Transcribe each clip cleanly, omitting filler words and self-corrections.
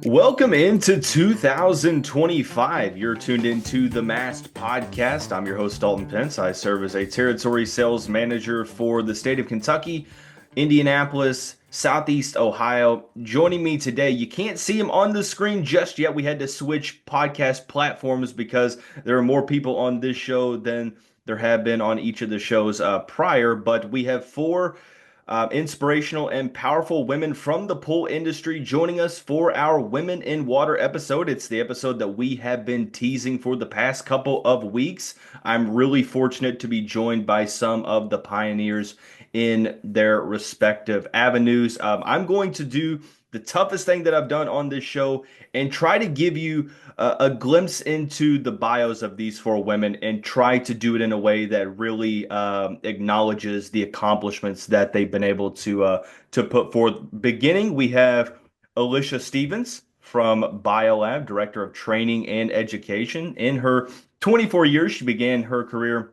Welcome into 2025. You're tuned into the Mast Podcast. I'm your host, Dalton Pence. I serve as a territory sales manager for the state of Kentucky, Indianapolis, Southeast Ohio. Joining me today, you can't see him on the screen just yet. We had to switch podcast platforms because there are more people on this show than there have been on each of the shows prior, but we have four inspirational and powerful women from the pool industry joining us for our Women in Water episode. It's the episode that we have been teasing for the past couple of weeks. I'm really fortunate to be joined by some of the pioneers in their respective avenues. I'm going to do the toughest thing that I've done on this show and try to give you a glimpse into the bios of these four women and try to do it in a way that really acknowledges the accomplishments that they've been able to put forth. Beginning, we have Alicia Stevens from BioLab, Director of Training and Education. In her 24 years, she began her career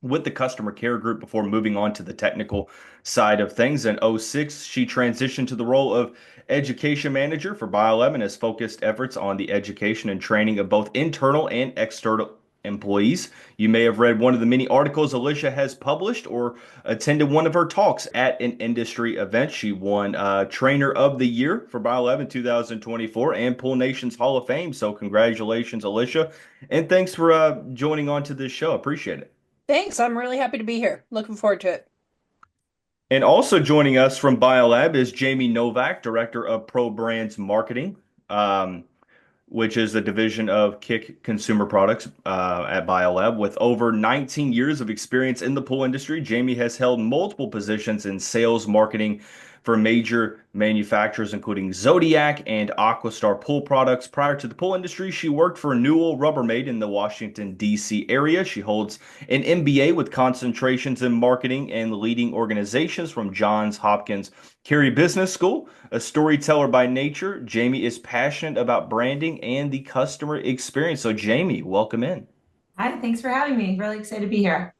with the customer care group before moving on to the technical side of things. In '06, she transitioned to the role of education manager for BioLab and has focused efforts on the education and training of both internal and external employees. You may have read one of the many articles Alicia has published or attended one of her talks at an industry event. She won Trainer of the Year for BioLab in 2024 and Pool Nation's Hall of Fame. So congratulations, Alicia. And thanks for joining on to this show. Appreciate it. Thanks. I'm really happy to be here. Looking forward to it. And also joining us from BioLab is Jamie Novak, Director of Pro Brands Marketing, which is the division of Kick Consumer Products at BioLab. With over 19 years of experience in the pool industry, Jamie has held multiple positions in sales marketing for major manufacturers, including Zodiac and Aquastar Pool Products. Prior to the pool industry, she worked for Newell Rubbermaid in the Washington, D.C. area. She holds an MBA with concentrations in marketing and leading organizations from Johns Hopkins Carey Business School. A storyteller by nature, Jamie is passionate about branding and the customer experience. So, Jamie, welcome in. Hi, thanks for having me. Really excited to be here.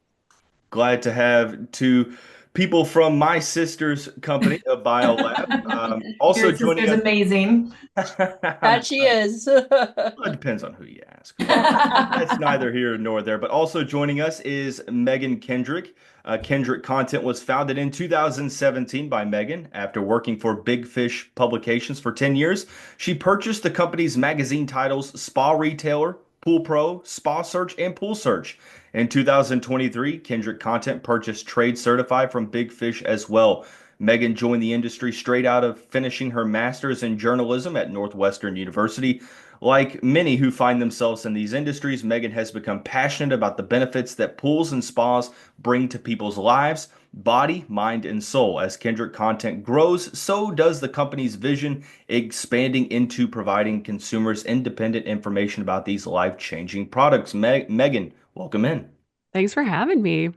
Glad to have two people from my sister's company, of BioLab. Also Your joining sister's us. amazing. That she is. It depends on who you ask. That's neither here nor there. But also joining us is Megan Kendrick. Kendrick Content was founded in 2017 by Megan after working for Big Fish Publications for 10 years. She purchased the company's magazine titles Spa Retailer, Pool Pro, Spa Search, and Pool Search. In 2023, Kendrick Content purchased Trade Certified from Big Fish as well. Megan joined the industry straight out of finishing her master's in journalism at Northwestern University. Like many who find themselves in these industries, Megan has become passionate about the benefits that pools and spas bring to people's lives, body, mind, and soul. As Kendrick Content grows, so does the company's vision, expanding into providing consumers independent information about these life-changing products. Megan, welcome in. Thanks for having me.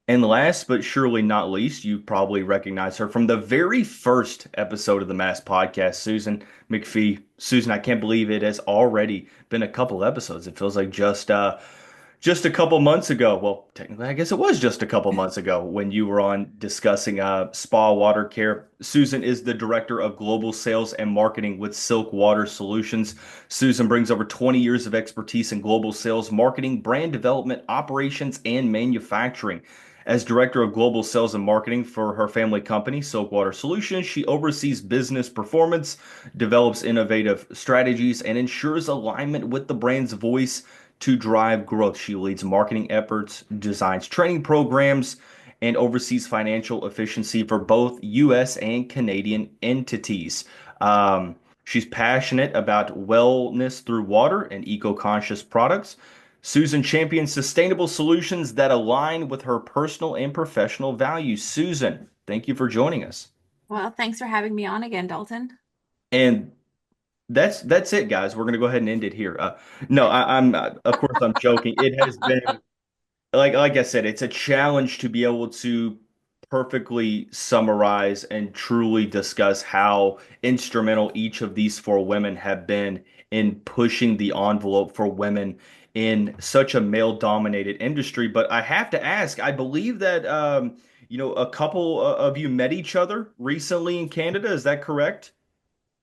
And last but surely not least, you probably recognize her from the very first episode of the Mass Podcast, Susan McPhie. Susan, I can't believe it has already been a couple episodes. It feels like just a couple months ago. Well, technically, I guess it was just a couple months ago when you were on discussing spa water care. Susan is the director of global sales and marketing with Silk Water Solutions. Susan brings over 20 years of expertise in global sales, marketing, brand development, operations, and manufacturing. As director of global sales and marketing for her family company, Silk Water Solutions, she oversees business performance, develops innovative strategies, and ensures alignment with the brand's voice to drive growth. She leads marketing efforts, designs training programs, and oversees financial efficiency for both U.S. and Canadian entities. She's passionate about wellness through water and eco-conscious products. Susan champions sustainable solutions that align with her personal and professional values. Susan, thank you for joining us. Well, thanks for having me on again, Dalton. And that's it, guys. We're gonna go ahead and end it here. No, I'm of course I'm joking. It has been like I said, it's a challenge to be able to perfectly summarize and truly discuss how instrumental each of these four women have been in pushing the envelope for women in such a male-dominated industry. But I have to ask, I believe that a couple of you met each other recently in Canada. Is that correct?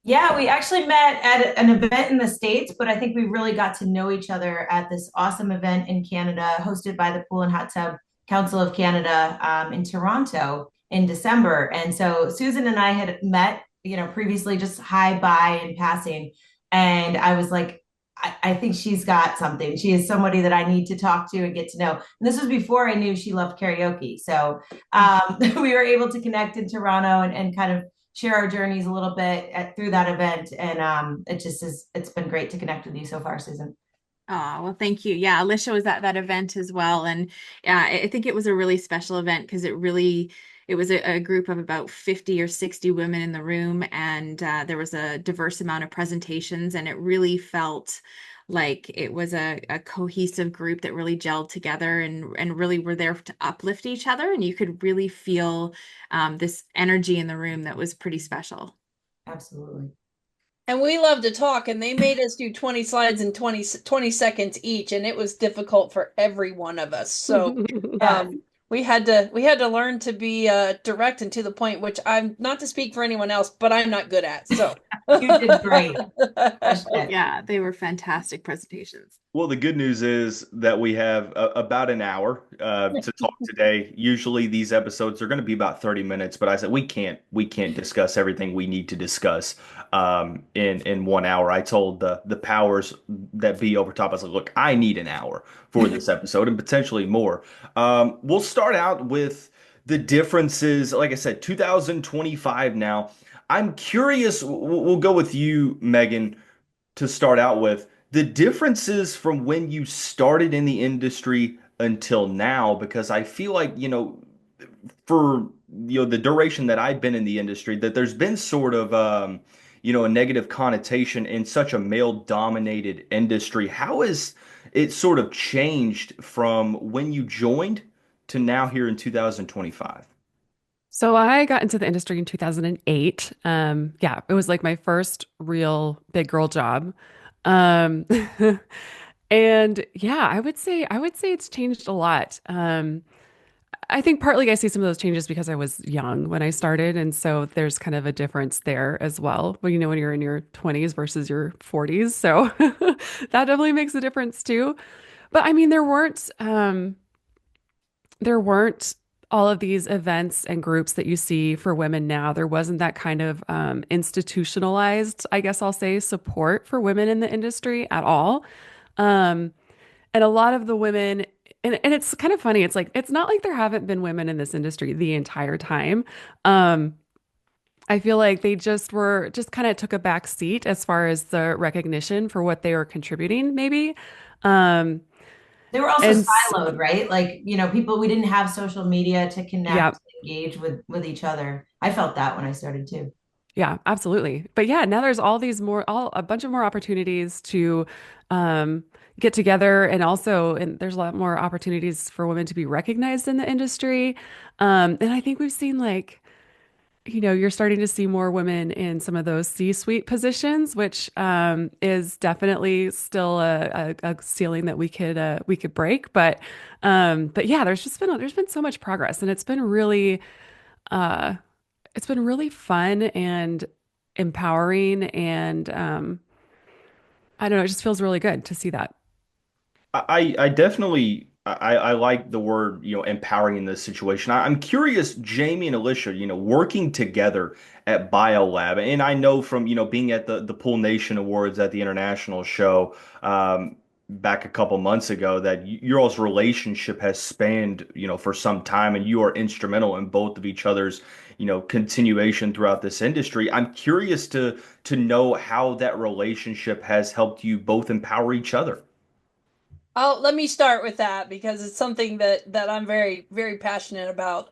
Yeah, we actually met at an event in the States, but I think we really got to know each other at this awesome event in Canada, hosted by the Pool and Hot Tub Council of Canada in Toronto in December. And so Susan and I had met, previously just hi, bye in passing. And I was like, I think she's got something. She is somebody that I need to talk to and get to know. And this was before I knew she loved karaoke. So we were able to connect in Toronto and kind of share our journeys a little bit through that event. And it's been great to connect with you so far, Susan. Oh, well, thank you. Yeah, Alicia was at that event as well. And yeah, I think it was a really special event because it was a group of about 50 or 60 women in the room. And there was a diverse amount of presentations. And it really felt like it was a cohesive group that really gelled together and really were there to uplift each other. And you could really feel this energy in the room that was pretty special. Absolutely. And we love to talk, and they made us do 20 slides in 20 seconds each, and it was difficult for every one of us. So Yeah. we had to learn to be direct and to the point, which I'm not to speak for anyone else, but I'm not good at. So You did great. Crushed it. Yeah, they were fantastic presentations. Well, the good news is that we have about an hour to talk today. Usually these episodes are going to be about 30 minutes, but I said we can't discuss everything we need to discuss in 1 hour. I told the powers that be over top, I was like, look, I need an hour for this episode and potentially more. We'll start out with the differences. Like I said, 2025 now. I'm curious. We'll go with you, Megan, to start out with the differences from when you started in the industry until now, because I feel like, for the duration that I've been in the industry, that there's been sort of a negative connotation in such a male dominated industry. How has it sort of changed from when you joined to now here in 2025? So I got into the industry in 2008. Yeah, it was like my first real big girl job. Um, and yeah, I would say it's changed a lot. I think partly I see some of those changes because I was young when I started, and so there's kind of a difference there as well. Well, when you're in your 20s versus your 40s, so that definitely makes a difference too. But I mean, there weren't all of these events and groups that you see for women now. There wasn't that kind of institutionalized, I guess I'll say, support for women in the industry at all. Um, and a lot of the women, and it's kind of funny. It's like, it's not like there haven't been women in this industry the entire time. Um, I feel like they just kind of took a back seat as far as the recognition for what they were contributing, maybe. Um, They were also and siloed, right? Like, people, we didn't have social media to yeah, connect, engage with each other. I felt that when I started too. yeah, absolutely. But yeah, now there's a bunch of more opportunities to um, get together, and there's a lot more opportunities for women to be recognized in the industry. And I think we've seen like, you're starting to see more women in some of those C-suite positions, which is definitely still a ceiling that we could break. But yeah, there's been so much progress, and uh, it's been really fun and empowering, and I don't know, it just feels really good to see that. I definitely I like the word, empowering in this situation. I'm curious, Jamie and Alicia, working together at BioLab, and I know from, being at the Pool Nation Awards at the international show back a couple months ago, that your all's relationship has spanned, for some time, and you are instrumental in both of each other's, continuation throughout this industry. I'm curious to know how that relationship has helped you both empower each other. let me start with that because it's something that I'm very, very passionate about.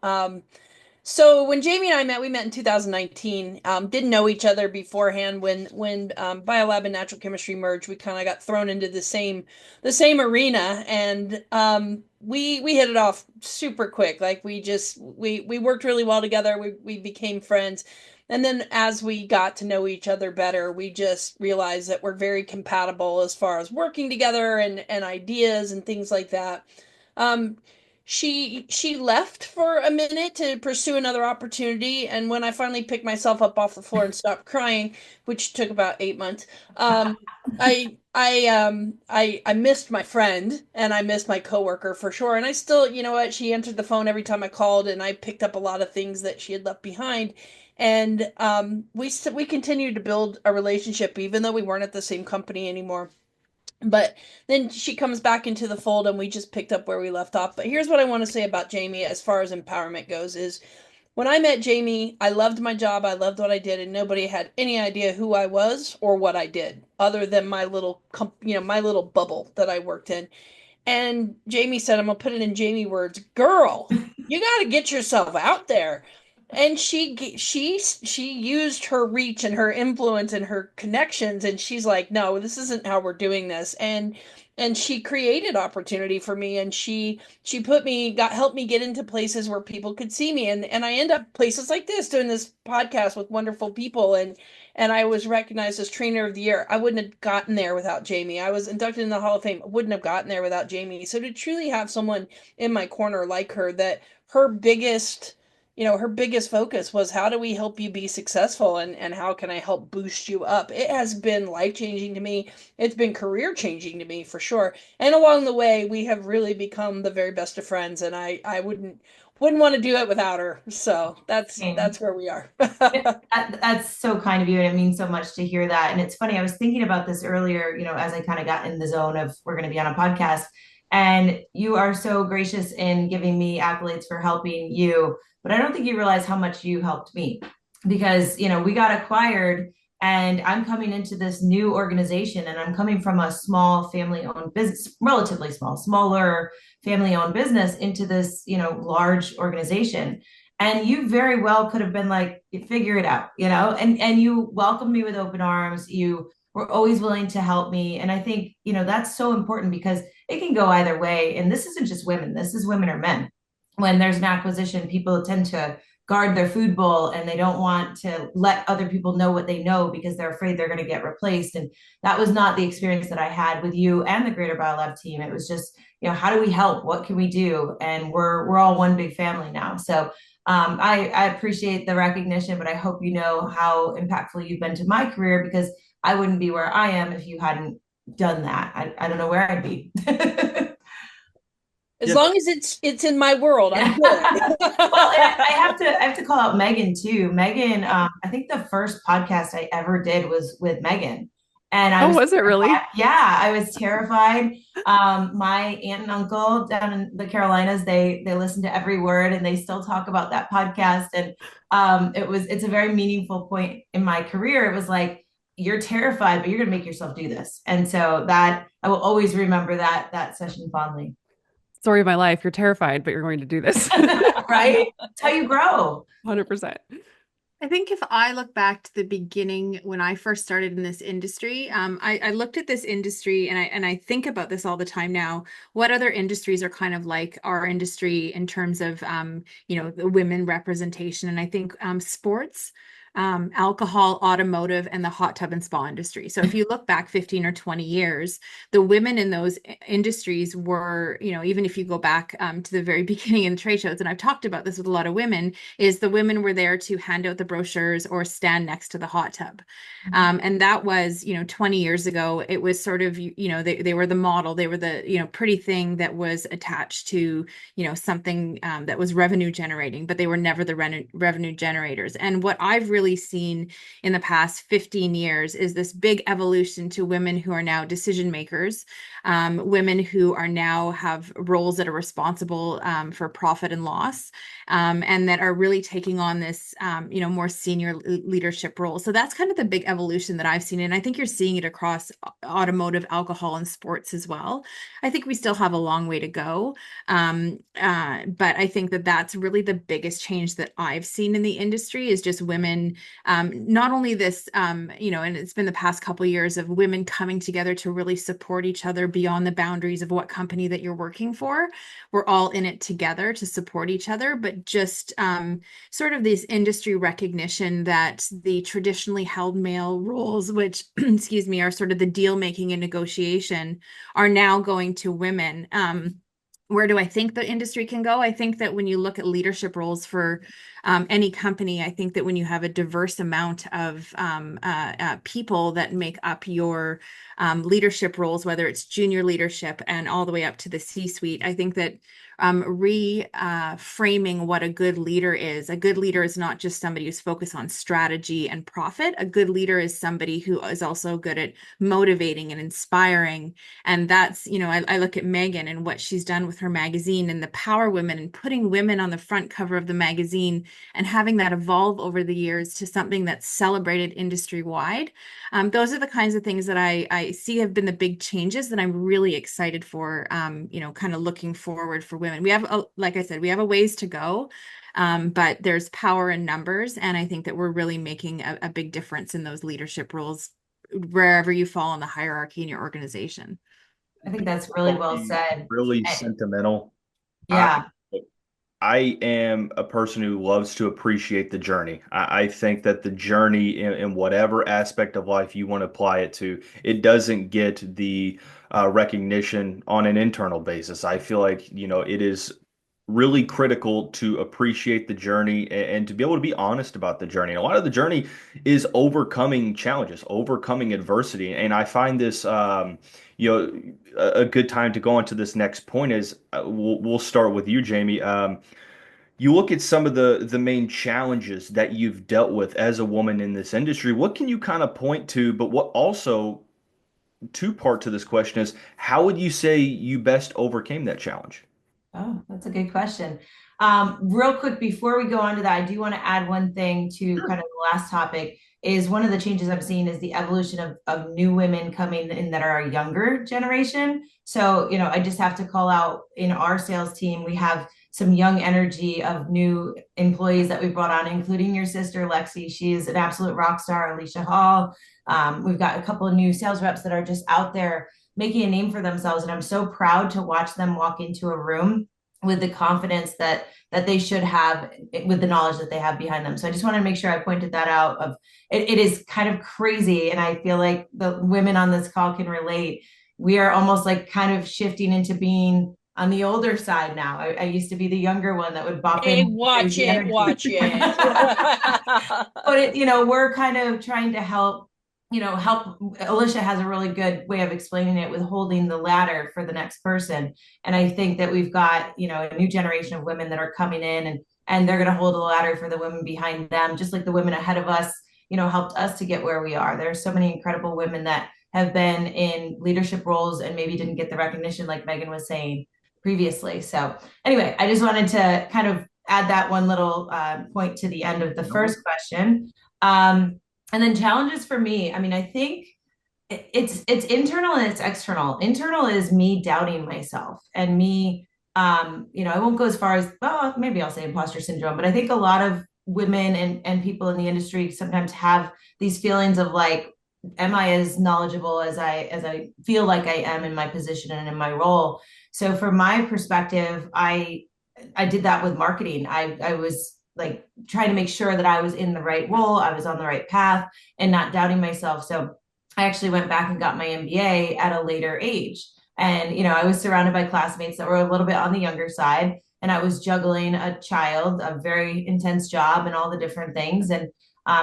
So when Jamie and I met, we met in 2019. Didn't know each other beforehand. When BioLab and natural chemistry merged, we kind of got thrown into the same arena, and we hit it off super quick. Like we worked really well together. We became friends, and then as we got to know each other better, we just realized that we're very compatible as far as working together and ideas and things like that. Um, she left for a minute to pursue another opportunity, and when I finally picked myself up off the floor and stopped crying, which took about 8 months, I missed my friend and I missed my coworker for sure. And I still, you know what, she answered the phone every time I called, and I picked up a lot of things that she had left behind. And we continued to build a relationship even though we weren't at the same company anymore. But then she comes back into the fold and we just picked up where we left off. But here's what I want to say about Jamie as far as empowerment goes is when I met Jamie, I loved my job, I loved what I did, and nobody had any idea who I was or what I did other than my little my little bubble that I worked in. And Jamie said, I'm gonna put it in Jamie words, girl, you got to get yourself out there. And she used her reach and her influence and her connections, and she's like, no, this isn't how we're doing this. And she created opportunity for me, and she helped me get into places where people could see me, and I end up places like this doing this podcast with wonderful people, and I was recognized as trainer of the year. I wouldn't have gotten there without Jamie. I was inducted in the Hall of Fame. Wouldn't have gotten there without Jamie. So to truly have someone in my corner like her, that her biggest her biggest focus was how do we help you be successful, and how can I help boost you up? It has been life-changing to me. It's been career-changing to me for sure. And along the way, we have really become the very best of friends, and I wouldn't want to do it without her. So that's where we are. That's so kind of you, and it means so much to hear that. And it's funny, I was thinking about this earlier, as I kind of got in the zone of we're going to be on a podcast, and you are so gracious in giving me accolades for helping you, but I don't think you realize how much you helped me, because we got acquired and I'm coming into this new organization, and I'm coming from a small family-owned business, relatively smaller family-owned business, into this large organization. And you very well could have been like, figure it out, and you welcomed me with open arms. You were always willing to help me. And I think, that's so important, because it can go either way. And this isn't just women, this is women or men. When there's an acquisition, people tend to guard their food bowl, and they don't want to let other people know what they know because they're afraid they're going to get replaced. And that was not the experience that I had with you and the greater BioLab team. It was just, how do we help? What can we do? And we're all one big family now. So I appreciate the recognition, but I hope you know how impactful you've been to my career, because I wouldn't be where I am if you hadn't done that. I don't know where I'd be. As long as it's in my world, I'm good. Well, I have to call out Megan too. Megan, I think the first podcast I ever did was with Megan. And was it really? Yeah, I was terrified. My aunt and uncle down in the Carolinas, they listen to every word, and they still talk about that podcast. And it's a very meaningful point in my career. It was like, you're terrified, but you're going to make yourself do this. And so that I will always remember that session fondly. Story of my life. You're terrified, but you're going to do this. Right? That's how you grow. 100%. I think if I look back to the beginning when I first started in this industry, I looked at this industry, and I think about this all the time now. What other industries are kind of like our industry in terms of the women representation? And I think sports, alcohol, automotive, and the hot tub and spa industry. So if you look back 15 or 20 years, the women in those industries were, even if you go back to the very beginning in the trade shows, and I've talked about this with a lot of women, is the women were there to hand out the brochures or stand next to the hot tub. And that was, 20 years ago, it was sort of, they were the model, they were the, pretty thing that was attached to, something that was revenue generating, but they were never the revenue generators. And what I've really seen in the past 15 years is this big evolution to women who are now decision makers, women who are now have roles that are responsible for profit and loss, and that are really taking on this, more senior leadership role. So that's kind of the big evolution that I've seen. And I think you're seeing it across automotive, alcohol, and sports as well. I think we still have a long way to go. But I think that that's really the biggest change that I've seen in the industry is just women, not only this, and it's been the past couple of years of women coming together to really support each other beyond the boundaries of what company that you're working for. We're all in it together to support each other, but just sort of this industry recognition that the traditionally held male roles, which, excuse me, are sort of the deal making and negotiation, are now going to women. where do I think the industry can go? I think that when you look at leadership roles for any company, I think that when you have a diverse amount of people that make up your leadership roles, whether it's junior leadership and all the way up to the C-suite, I think that reframing what a good leader is. A good leader is not just somebody who's focused on strategy and profit. A good leader is somebody who is also good at motivating and inspiring. And that's, I look at Megan and what she's done with her magazine and the Power Women and putting women on the front cover of the magazine and having that evolve over the years to something that's celebrated industry wide. Those are the kinds of things that I see have been the big changes that I'm really excited for, kind of looking forward for women. We have, like I said, we have a ways to go, but there's power in numbers. And I think that we're really making a big difference in those leadership roles wherever you fall in the hierarchy in your organization. I think that's really well said. Really And- sentimental. yeah. I am a person who loves to appreciate the journey. I think that the journey in whatever aspect of life you want to apply it to, it doesn't get the recognition on an internal basis. I feel like, it is really critical to appreciate the journey and to be able to be honest about the journey. And a lot of the journey is overcoming challenges, overcoming adversity. And I find this, a good time to go on to this next point is we'll start with you, Jamie. You look at some of the main challenges that you've dealt with as a woman in this industry. What can you kind of point to? But what also, two part to this question is, how would you say you best overcame that challenge? Oh, that's a good question. Real quick, before we go on to that, I do want to add one thing to Sure. kind of the last topic is one of the changes I'm seeing is the evolution of new women coming in that are a younger generation. So, I just have to call out in our sales team, we have some young energy of new employees that we brought on, including your sister, Lexi. She is an absolute rock star, Alicia Hall. We've got a couple of new sales reps that are just out there making a name for themselves. And I'm so proud to watch them walk into a room with the confidence that they should have with the knowledge that they have behind them. So I just want to make sure I pointed that out of it is kind of crazy. And I feel like the women on this call can relate. We are almost like kind of shifting into being on the older side now. I used to be the younger one that would bop Hey, in. watch it. But we're kind of trying to help. Alicia has a really good way of explaining it with holding the ladder for the next person. And I think that we've got, a new generation of women that are coming in and they're going to hold the ladder for the women behind them, just like the women ahead of us, helped us to get where we are. There are so many incredible women that have been in leadership roles and maybe didn't get the recognition like Megan was saying previously. So anyway, I just wanted to kind of add that one little point to the end of the first question. And then challenges for me, I mean, I think it's internal and it's external. Internal is me doubting myself and me, I won't go as far as, well, maybe I'll say imposter syndrome, but I think a lot of women and people in the industry sometimes have these feelings of like, am I as knowledgeable as I feel like I am in my position and in my role? So from my perspective, I did that with marketing. I was like trying to make sure that I was in the right role, I was on the right path and not doubting myself. So I actually went back and got my MBA at a later age. And, I was surrounded by classmates that were a little bit on the younger side. And I was juggling a child, a very intense job and all the different things. And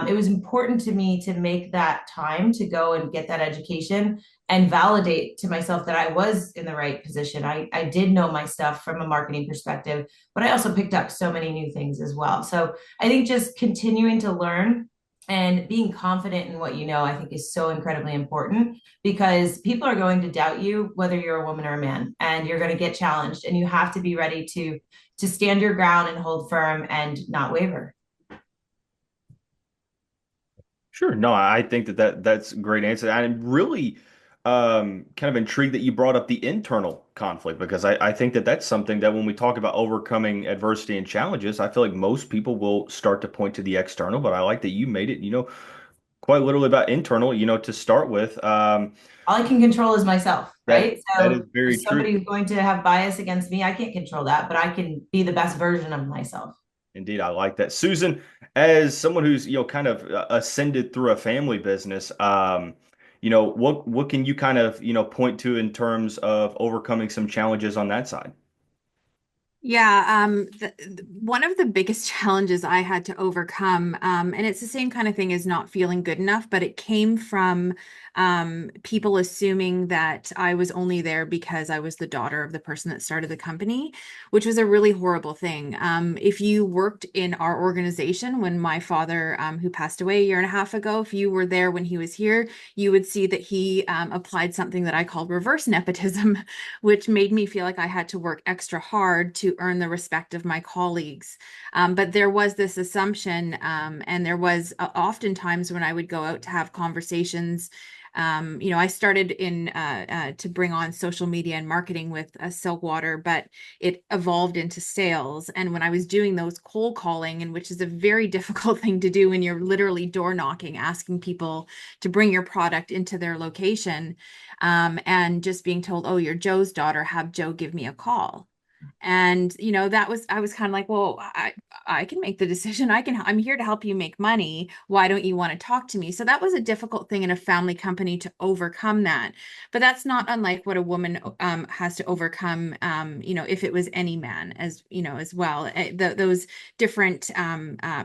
it was important to me to make that time to go and get that education and validate to myself that I was in the right position. I did know my stuff from a marketing perspective, but I also picked up so many new things as well. So I think just continuing to learn and being confident in what you know, I think is so incredibly important because people are going to doubt you, whether you're a woman or a man, and you're going to get challenged and you have to be ready to stand your ground and hold firm and not waver. Sure. No, I think that's a great answer. I'm really kind of intrigued that you brought up the internal conflict because I think that that's something that when we talk about overcoming adversity and challenges, I feel like most people will start to point to the external, but I like that you made it, quite literally about internal, to start with. All I can control is myself, right? That is very if somebody true. who's going to have bias against me, I can't control that, but I can be the best version of myself. Indeed, I like that. Susan, as someone who's, kind of ascended through a family business, what can you kind of, point to in terms of overcoming some challenges on that side? Yeah, one of the biggest challenges I had to overcome, and it's the same kind of thing as not feeling good enough, but it came from people assuming that I was only there because I was the daughter of the person that started the company, which was a really horrible thing. If you worked in our organization when my father, who passed away a year and a half ago, if you were there when he was here, you would see that he applied something that I call reverse nepotism, which made me feel like I had to work extra hard to earn the respect of my colleagues. But there was this assumption, and there was oftentimes when I would go out to have conversations. I started in to bring on social media and marketing with Silkwater, but it evolved into sales. And when I was doing those cold calling, and which is a very difficult thing to do when you're literally door knocking, asking people to bring your product into their location, and just being told, oh, you're Joe's daughter, have Joe give me a call. And I was kind of like, well, I can make the decision. I'm here to help you make money. Why don't you want to talk to me? So that was a difficult thing in a family company to overcome that. But that's not unlike what a woman has to overcome, if it was any man, as well. Those different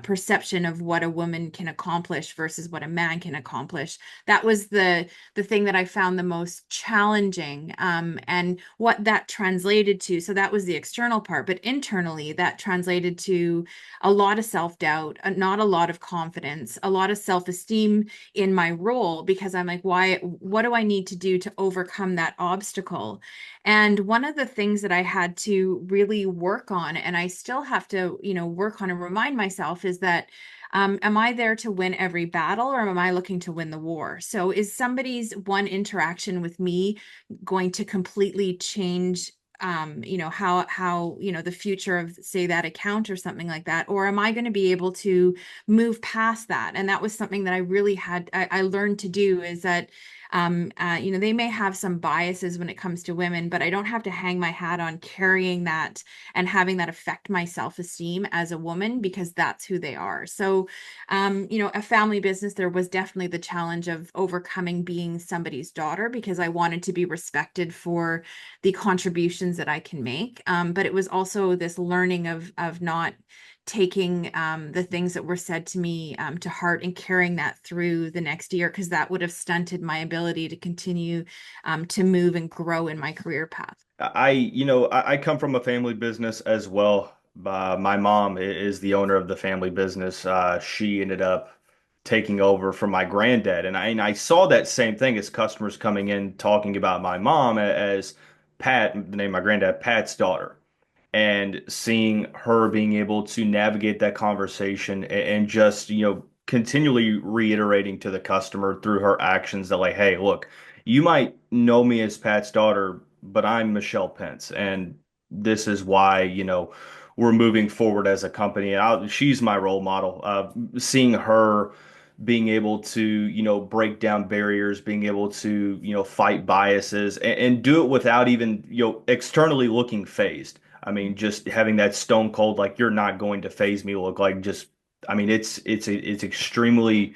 perception of what a woman can accomplish versus what a man can accomplish. That was the thing that I found the most challenging, and what that translated to. So that was the external part, but internally that translated to a lot of self-doubt, not a lot of confidence, a lot of self-esteem in my role, because I'm like, what do I need to do to overcome that obstacle? And one of the things that I had to really work on, and I still have to, work on and remind myself, is that am I there to win every battle, or am I looking to win the war? So is somebody's one interaction with me going to completely change how the future of, say, that account or something like that? Or am I going to be able to move past that? And that was something that I really I learned to do, is that they may have some biases when it comes to women, but I don't have to hang my hat on carrying that and having that affect my self-esteem as a woman, because that's who they are. So, a family business, there was definitely the challenge of overcoming being somebody's daughter, because I wanted to be respected for the contributions that I can make. But it was also this learning of not taking the things that were said to me to heart and carrying that through the next year, because that would have stunted my ability to continue to move and grow in my career path. I come from a family business as well. My mom is the owner of the family business. She ended up taking over from my granddad, and I saw that same thing as customers coming in talking about my mom as Pat, the name of my granddad, Pat's daughter, and seeing her being able to navigate that conversation and just, continually reiterating to the customer through her actions that, like, hey, look, you might know me as Pat's daughter, but I'm Michelle Pence, and this is why, we're moving forward as a company. And she's my role model. Seeing her being able to, break down barriers, being able to, fight biases and do it without even, externally looking phased. I mean, just having that stone cold, like, you're not going to phase me look, like, just, I mean, it's extremely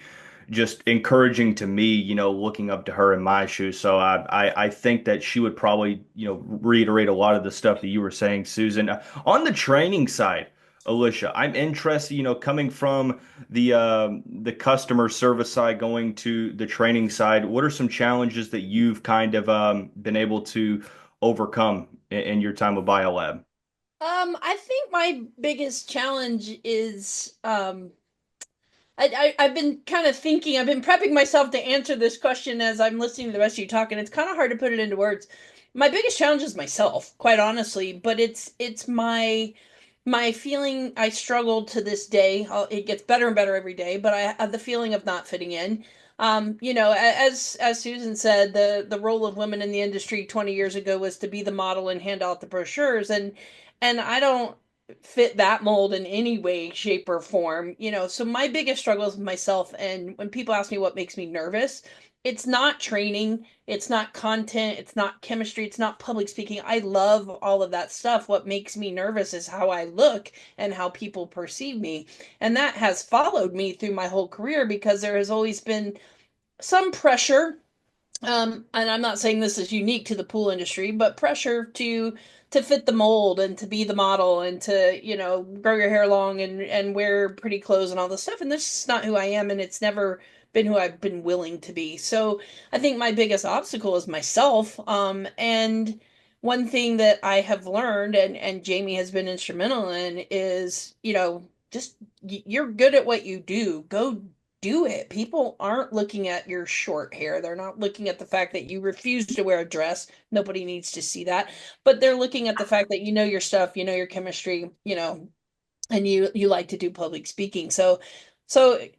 just encouraging to me, looking up to her in my shoes. So I think that she would probably, reiterate a lot of the stuff that you were saying, Susan. On the training side, Alicia, I'm interested, coming from the customer service side, going to the training side. What are some challenges that you've kind of been able to overcome in your time with BioLab? I think my biggest challenge is I've been kind of thinking, I've been prepping myself to answer this question as I'm listening to the rest of you talk, and it's kind of hard to put it into words. My biggest challenge is myself, quite honestly, but it's my feeling. I struggle to this day. It gets better and better every day, but I have the feeling of not fitting in. As Susan said, the role of women in the industry 20 years ago was to be the model and hand out the brochures, and I don't fit that mold in any way, shape, or form. So my biggest struggle is with myself. And when people ask me what makes me nervous, it's not training, it's not content, it's not chemistry, it's not public speaking. I love all of that stuff. What makes me nervous is how I look and how people perceive me. And that has followed me through my whole career, because there has always been some pressure And I'm not saying this is unique to the pool industry, but pressure to fit the mold and to be the model and to, grow your hair long and wear pretty clothes and all this stuff. And this is not who I am, and it's never been who I've been willing to be. So I think my biggest obstacle is myself. And one thing that I have learned and Jamie has been instrumental in is, just you're good at what you do. Go do it. People aren't looking at your short hair. They're not looking at the fact that you refuse to wear a dress. Nobody needs to see that. But they're looking at the fact that you know your stuff, you know your chemistry, and you like to do public speaking. So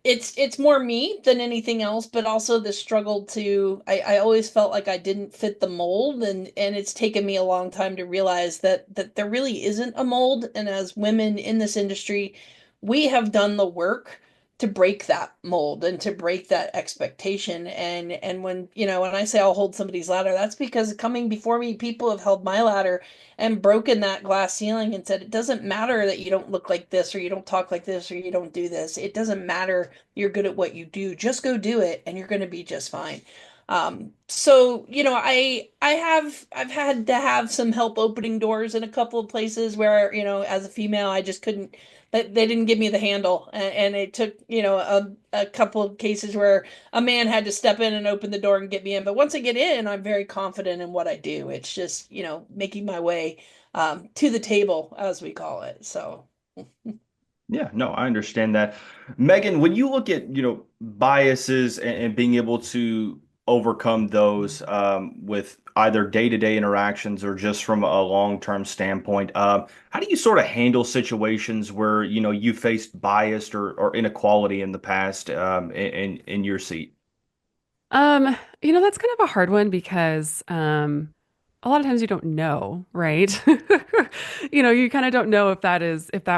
it's more me than anything else, but also the struggle to I always felt like I didn't fit the mold, and it's taken me a long time to realize that there really isn't a mold. And as women in this industry, we have done the work to break that mold and to break that expectation. And when I say I'll hold somebody's ladder, that's because coming before me, people have held my ladder and broken that glass ceiling and said, it doesn't matter that you don't look like this, or you don't talk like this, or you don't do this. It doesn't matter. You're good at what you do. Just go do it and you're going to be just fine. So, I've had to have some help opening doors in a couple of places where, as a female, I just couldn't, they didn't give me the handle. And it took, a couple of cases where a man had to step in and open the door and get me in. But once I get in, I'm very confident in what I do. It's just, making my way to the table, as we call it. So. Yeah, no, I understand that. Megan, when you look at, biases and being able to overcome those with either day-to-day interactions or just from a long-term standpoint, how do you sort of handle situations where, you faced bias or inequality in the past in your seat? That's kind of a hard one because a lot of times you don't know, right? You kind of don't know if that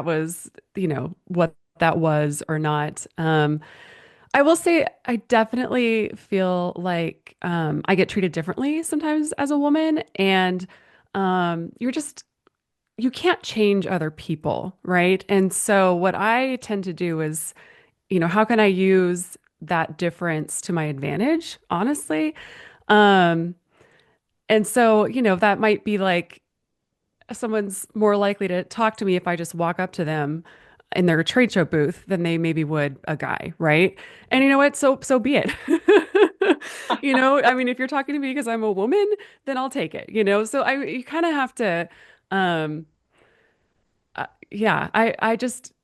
was, what that was or not. I will say I definitely feel like I get treated differently sometimes as a woman, and you can't change other people, right? And so what I tend to do is, how can I use that difference to my advantage, honestly? Um, and so, that might be like someone's more likely to talk to me if I just walk up to them in their trade show booth than they maybe would a guy, right? And you know what? So be it. I mean, if you're talking to me because I'm a woman, then I'll take it, So you kind of have to, um, yeah, I just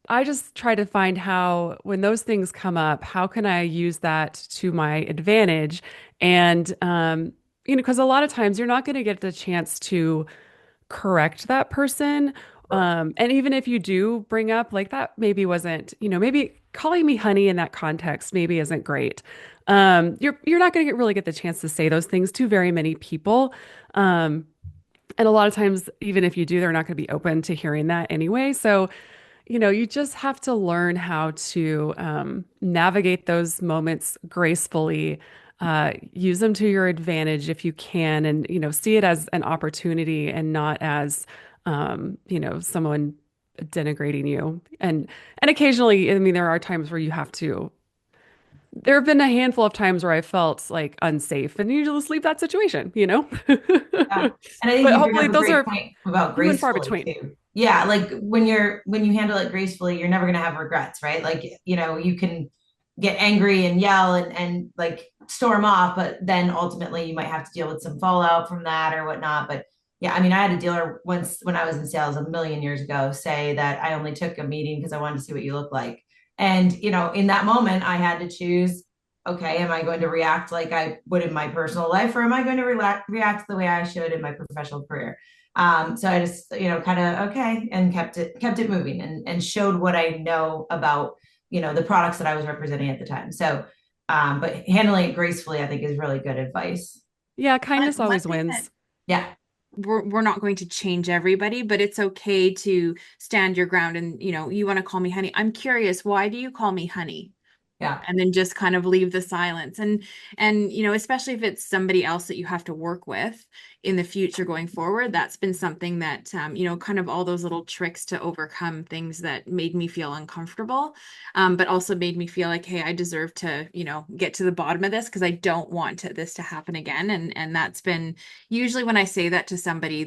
try to find how, when those things come up, how can I use that to my advantage? And, because a lot of times you're not going to get the chance to correct that person. And even if you do bring up like that, maybe wasn't, maybe calling me honey in that context maybe isn't great. You're not going to really get the chance to say those things to very many people. And a lot of times, even if you do, they're not going to be open to hearing that anyway. So, you just have to learn how to navigate those moments gracefully, use them to your advantage if you can, and, see it as an opportunity and not as, someone denigrating you. And occasionally, I mean, there are times where you have to. There have been a handful of times where I felt like unsafe, and you just leave that situation, Yeah. And I think But you bring hopefully up a those great are point about few and far gracefully between. too. Yeah, like when you handle it gracefully, you're never gonna have regrets, right? Like, you can get angry and yell and like storm off, but then ultimately you might have to deal with some fallout from that or whatnot. But yeah, I mean, I had a dealer once when I was in sales a million years ago say that I only took a meeting because I wanted to see what you look like. And, in that moment, I had to choose, okay, am I going to react like I would in my personal life, or am I going to react the way I should in my professional career? So I just, kind of, okay, and kept it moving and showed what I know about, the products that I was representing at the time. So, but handling it gracefully, I think, is really good advice. Yeah, One kindness one always thing that wins. Yeah. we're not going to change everybody, but it's okay to stand your ground. And, you want to call me honey. I'm curious, why do you call me honey? Yeah. And then just kind of leave the silence. And, especially if it's somebody else that you have to work with, in the future going forward, that's been something that, kind of all those little tricks to overcome things that made me feel uncomfortable, but also made me feel like, hey, I deserve to, get to the bottom of this because I don't want this to happen again. And that's been usually when I say that to somebody,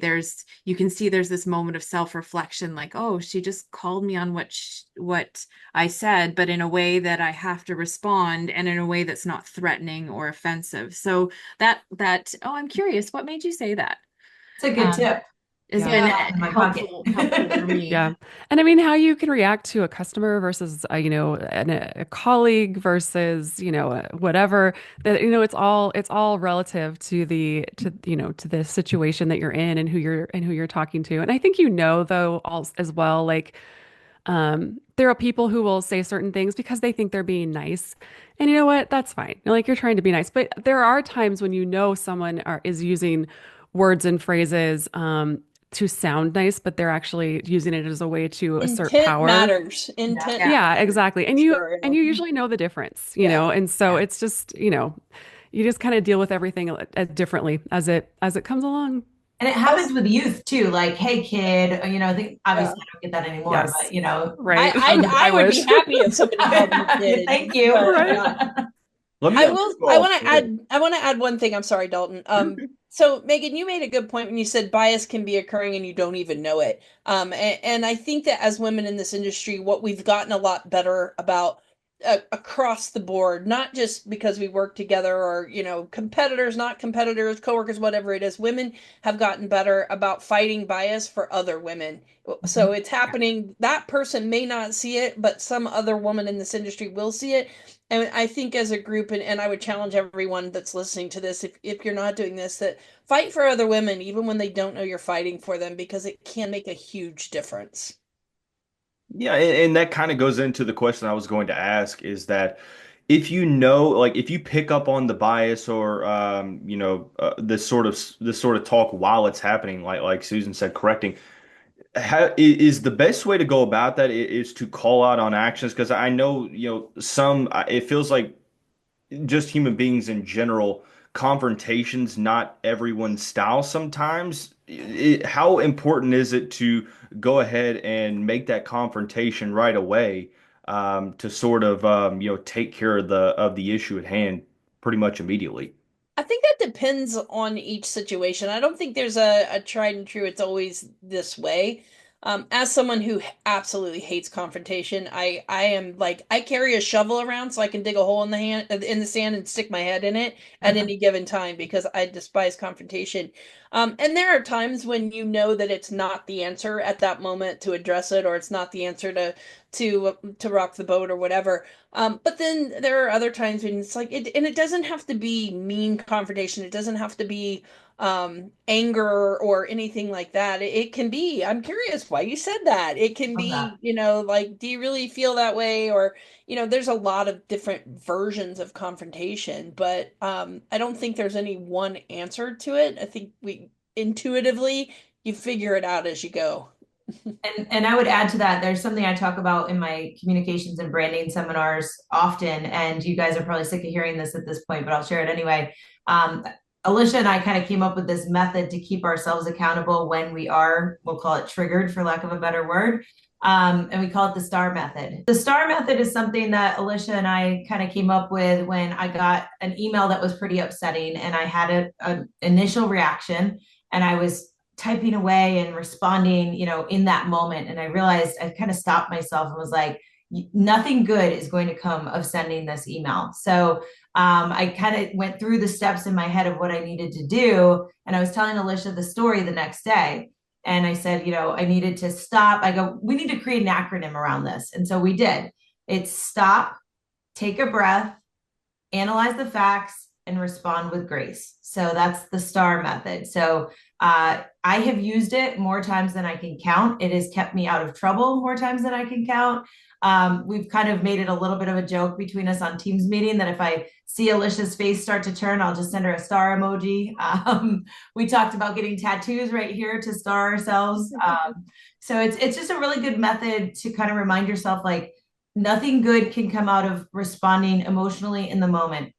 you can see there's this moment of self-reflection, like, oh, she just called me on what I said, but in a way that I have to respond and in a way that's not threatening or offensive. So I'm curious, what made you say that? It's a good tip. It's Yeah. been In my helpful for me. Yeah. And I mean, how you can react to a customer versus, a colleague versus, whatever that, it's all relative to the situation that you're in and who you're talking to. And I think, though, as well, like, there are people who will say certain things because they think they're being nice. And you know what? That's fine. Like, you're trying to be nice. But there are times when someone is using words and phrases to sound nice, but they're actually using it as a way to assert power. Matters. Intent. Yeah, exactly. And you usually know the difference, and so it's just, you just kind of deal with everything differently as it comes along. And it happens with youth too. Like, hey, kid, I think obviously I don't get that anymore, Yes. but Right. I would be happy if somebody called me kid. Thank you. I want to add one thing. I'm sorry, Dalton. So Megan, you made a good point when you said bias can be occurring and you don't even know it. And I think that as women in this industry, what we've gotten a lot better about across the board, not just because we work together or, competitors, not competitors, coworkers, whatever it is, women have gotten better about fighting bias for other women. So it's happening. That person may not see it, but some other woman in this industry will see it. And I think as a group, and I would challenge everyone that's listening to this, if you're not doing this, that fight for other women, even when they don't know you're fighting for them, because it can make a huge difference. Yeah, and that kind of goes into the question I was going to ask, is that if if you pick up on the bias or this sort of talk while it's happening, like Susan said, correcting, is the best way to go about that is to call out on actions? Because I know, it feels like just human beings in general, confrontation's not everyone's style sometimes. How important is it to go ahead and make that confrontation right away, to sort of take care of the issue at hand pretty much immediately? I think that depends on each situation. I don't think there's a tried and true, it's always this way. As someone who absolutely hates confrontation, I am like, I carry a shovel around so I can dig a hole in the sand and stick my head in it at any given time because I despise confrontation. And there are times when you know that it's not the answer at that moment to address it, or it's not the answer to rock the boat or whatever. But then there are other times when it's like and it doesn't have to be mean confrontation. It doesn't have to be anger or anything like that. It can be, I'm curious why you said that. It can be, like, do you really feel that way? Or, there's a lot of different versions of confrontation, but I don't think there's any one answer to it. I think we intuitively, you figure it out as you go. And I would add to that, there's something I talk about in my communications and branding seminars often, and you guys are probably sick of hearing this at this point, but I'll share it anyway. Alicia and I kind of came up with this method to keep ourselves accountable when we are, we'll call it triggered for lack of a better word. And we call it the STAR method. The STAR method is something that Alicia and I kind of came up with when I got an email that was pretty upsetting, and I had an initial reaction, and I was typing away and responding, in that moment. And I realized I kind of stopped myself and was like, nothing good is going to come of sending this email. So I kind of went through the steps in my head of what I needed to do. And I was telling Alicia the story the next day. And I said, I needed to stop. I go, we need to create an acronym around this. And so we did. It's stop, take a breath, analyze the facts, and respond with grace. So that's the STAR method. So I have used it more times than I can count. It has kept me out of trouble more times than I can count. We've kind of made it a little bit of a joke between us on Teams meeting that if I see Alicia's face start to turn, I'll just send her a star emoji. We talked about getting tattoos right here to star ourselves. So it's just a really good method to kind of remind yourself, like, nothing good can come out of responding emotionally in the moment.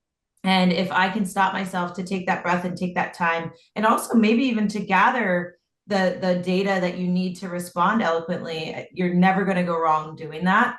And if I can stop myself to take that breath and take that time, and also maybe even to gather the data that you need to respond eloquently, you're never going to go wrong doing that.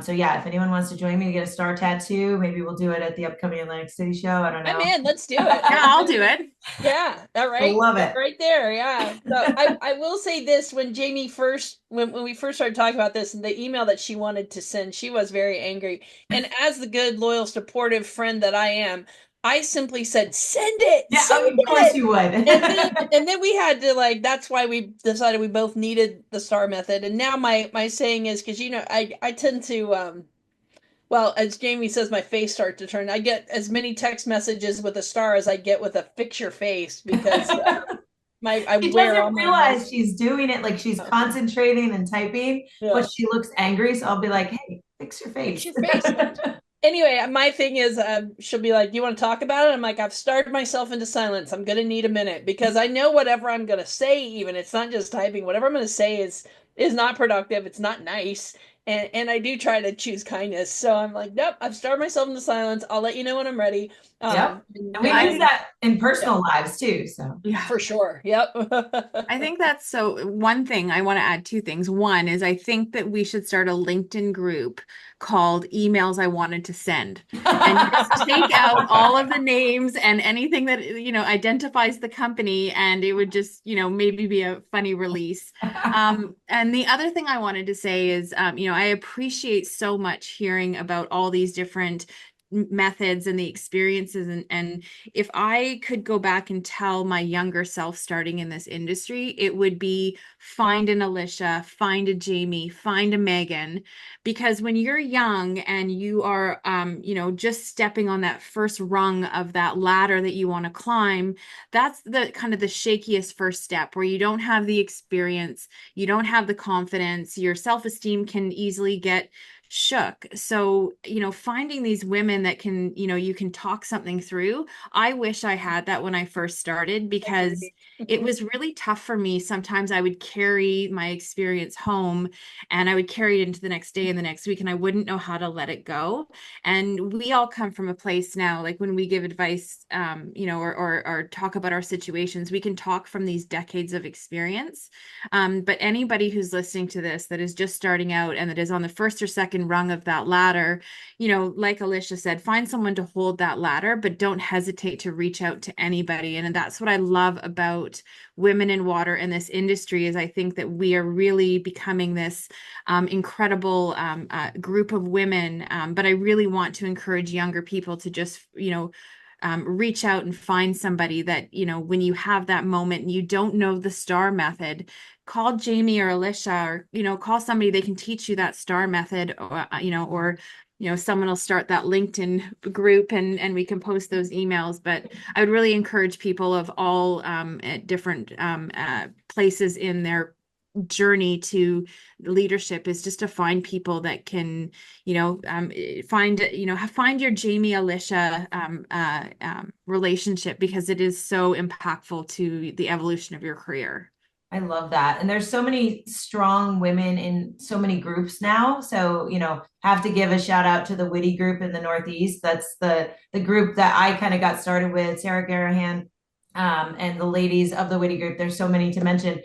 So yeah, if anyone wants to join me to get a star tattoo, maybe we'll do it at the upcoming Atlantic City show. I don't know. I'm in. Let's do it. Yeah, I'll do it. Yeah, all I right. love it. Right there. Yeah. So I will say this, when Jamie first when we first started talking about this and the email that she wanted to send, she was very angry. And as the good, loyal, supportive friend that I am, I simply said, send it. Yeah, Send of course it. you would. And then we had to, like, that's why we decided we both needed the star method. And now my saying is, because I tend to well, as Jamie says, my face starts to turn. I get as many text messages with a star as I get with a fix your face, because I She wear all doesn't my realize she's doing it, like she's Oh. concentrating and typing, Yeah. but she looks angry. So I'll be like, hey, fix your face. Fix your face. Anyway, my thing is, she'll be like, "You want to talk about it?" I'm like, "I've starved myself into silence. I'm gonna need a minute, because I know whatever I'm gonna say, even it's not just typing. Whatever I'm gonna say is not productive. It's not nice, and I do try to choose kindness. So I'm like, nope, I've starved myself into silence. I'll let you know when I'm ready. Yep. And we use that in personal lives too. So yeah, for sure. Yep. I think that's so. One thing I want to add, two things. One is I think that we should start a LinkedIn group called Emails I Wanted to Send, and just take out all of the names and anything that, identifies the company, and it would just, maybe be a funny release. And the other thing I wanted to say is, I appreciate so much hearing about all these different methods and the experiences, and if I could go back and tell my younger self starting in this industry, it would be find an Alicia, find a Jamie, find a Megan, because when you're young and you are just stepping on that first rung of that ladder that you want to climb, that's the kind of the shakiest first step, where you don't have the experience, you don't have the confidence, your self-esteem can easily get shook. So, finding these women that can, you can talk something through. I wish I had that when I first started, because it was really tough for me. Sometimes I would carry my experience home, and I would carry it into the next day and the next week, and I wouldn't know how to let it go. And we all come from a place now, like when we give advice, or talk about our situations, we can talk from these decades of experience. But anybody who's listening to this that is just starting out and that is on the first or second rung of that ladder, like Alicia said, find someone to hold that ladder, but don't hesitate to reach out to anybody. And that's what I love about women in water in this industry, is I think that we are really becoming this incredible group of women. But I really want to encourage younger people to just, reach out and find somebody that, when you have that moment and you don't know the star method, call Jamie or Alicia, or, call somebody. They can teach you that star method, or someone will start that LinkedIn group, and we can post those emails. But I would really encourage people of all at different places in their journey to leadership, is just to find people that can, find your Jamie Alicia relationship, because it is so impactful to the evolution of your career. I love that. And there's so many strong women in so many groups now. So, have to give a shout out to the Witte Group in the Northeast. That's the group that I kind of got started with, Sarah Garahan, and the ladies of the Witte Group. There's so many to mention.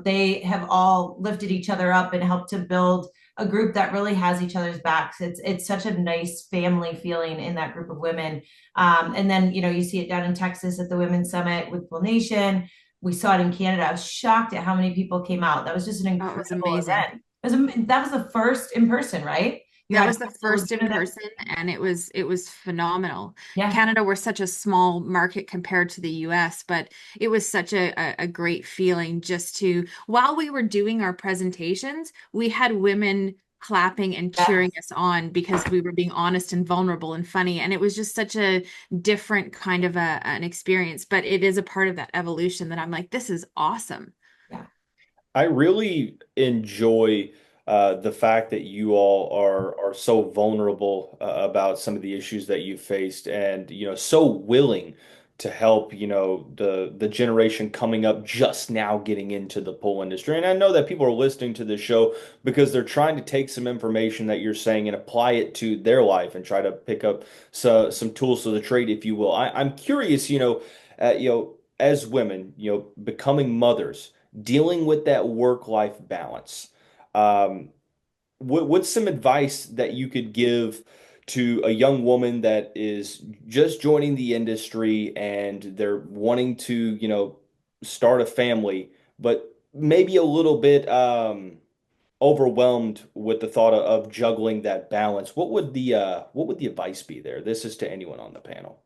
They have all lifted each other up and helped to build a group that really has each other's backs. It's such a nice family feeling in that group of women. And then, you see it down in Texas at the Women's Summit with Full Nation. We saw it in Canada. I was shocked at how many people came out. That was just an incredible event. That was the first in person, right? That was the first in person, and it was phenomenal. Yeah. Canada, we're such a small market compared to the US, but it was such a great feeling just to, while we were doing our presentations, we had women clapping and cheering us on, because we were being honest and vulnerable and funny. And it was just such a different kind of an experience, but it is a part of that evolution that I'm like, this is awesome. Yeah. I really enjoy the fact that you all are so vulnerable about some of the issues that you faced, and so willing to help, the generation coming up just now getting into the pool industry? And I know that people are listening to this show because they're trying to take some information that you're saying and apply it to their life and try to pick up some tools to the trade, if you will. I'm curious, as women, becoming mothers, dealing with that work-life balance. Um, what's some advice that you could give to a young woman that is just joining the industry and they're wanting to, start a family, but maybe a little bit overwhelmed with the thought of juggling that balance? What would the advice be there? This is to anyone on the panel.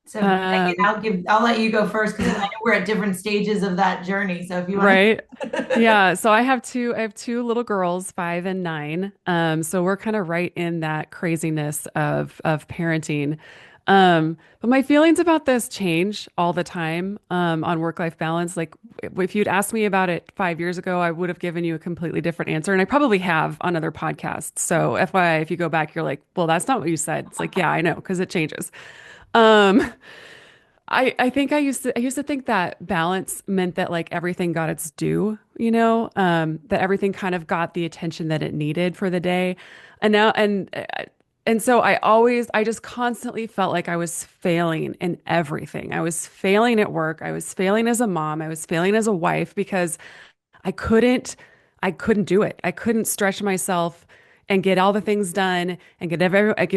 So Megan, I'll let you go first because I know we're at different stages of that journey. So if you want Right. Yeah. So I have two little girls, 5 and 9. So we're kind of right in that craziness of parenting. But my feelings about this change all the time, on work-life balance. Like if you'd asked me about it 5 years ago, I would have given you a completely different answer. And I probably have on other podcasts. So FYI, if you go back, you're like, well, that's not what you said. It's like, yeah, I know, because it changes. Um, I think I used to think that balance meant that like everything got its due, that everything kind of got the attention that it needed for the day. And now and so I just constantly felt like I was failing in everything. I was failing at work, I was failing as a mom, I was failing as a wife because I couldn't I couldn't do it. I couldn't stretch myself and get all the things done and give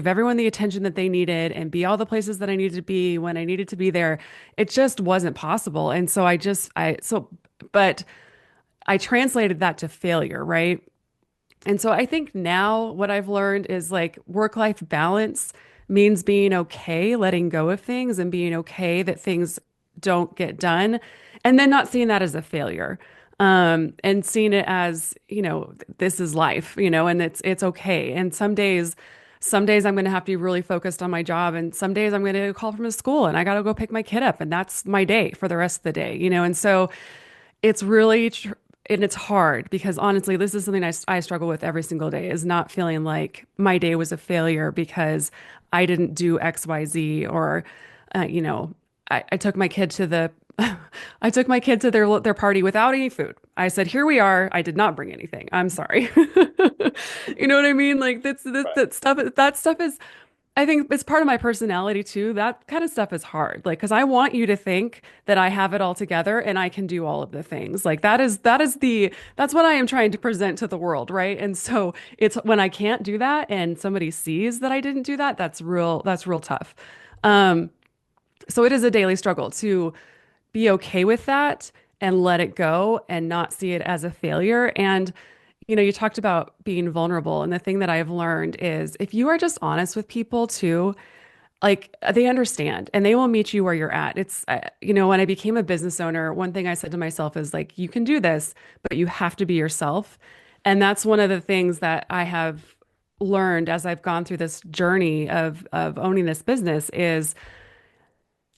everyone the attention that they needed and be all the places that I needed to be when I needed to be there. It just wasn't possible. And so but I translated that to failure, right? And so I think now what I've learned is like work-life balance means being okay, letting go of things and being okay that things don't get done, and then not seeing that as a failure. And seeing it as, this is life, and it's okay. And some days I'm going to have to be really focused on my job, and some days I'm going to call from a school and I got to go pick my kid up, and that's my day for the rest of the day, And so it's really and it's hard because honestly, this is something I struggle with every single day, is not feeling like my day was a failure because I didn't do X, Y, Z, or, I took my kid to the, I took my kid to their party without any food. I said, "Here we are. I did not bring anything. I'm sorry." You know what I mean? Like that stuff is, I think it's part of my personality too. That kind of stuff is hard. Like, because I want you to think that I have it all together and I can do all of the things. Like that's what I am trying to present to the world, right? And so it's when I can't do that and somebody sees that I didn't do that, that's real tough. So it is a daily struggle to be okay with that and let it go and not see it as a failure. And you talked about being vulnerable. And the thing that I've learned is if you are just honest with people too, like they understand and they will meet you where you're at. It's, when I became a business owner, one thing I said to myself is like, you can do this, but you have to be yourself. And that's one of the things that I have learned as I've gone through this journey of owning this business is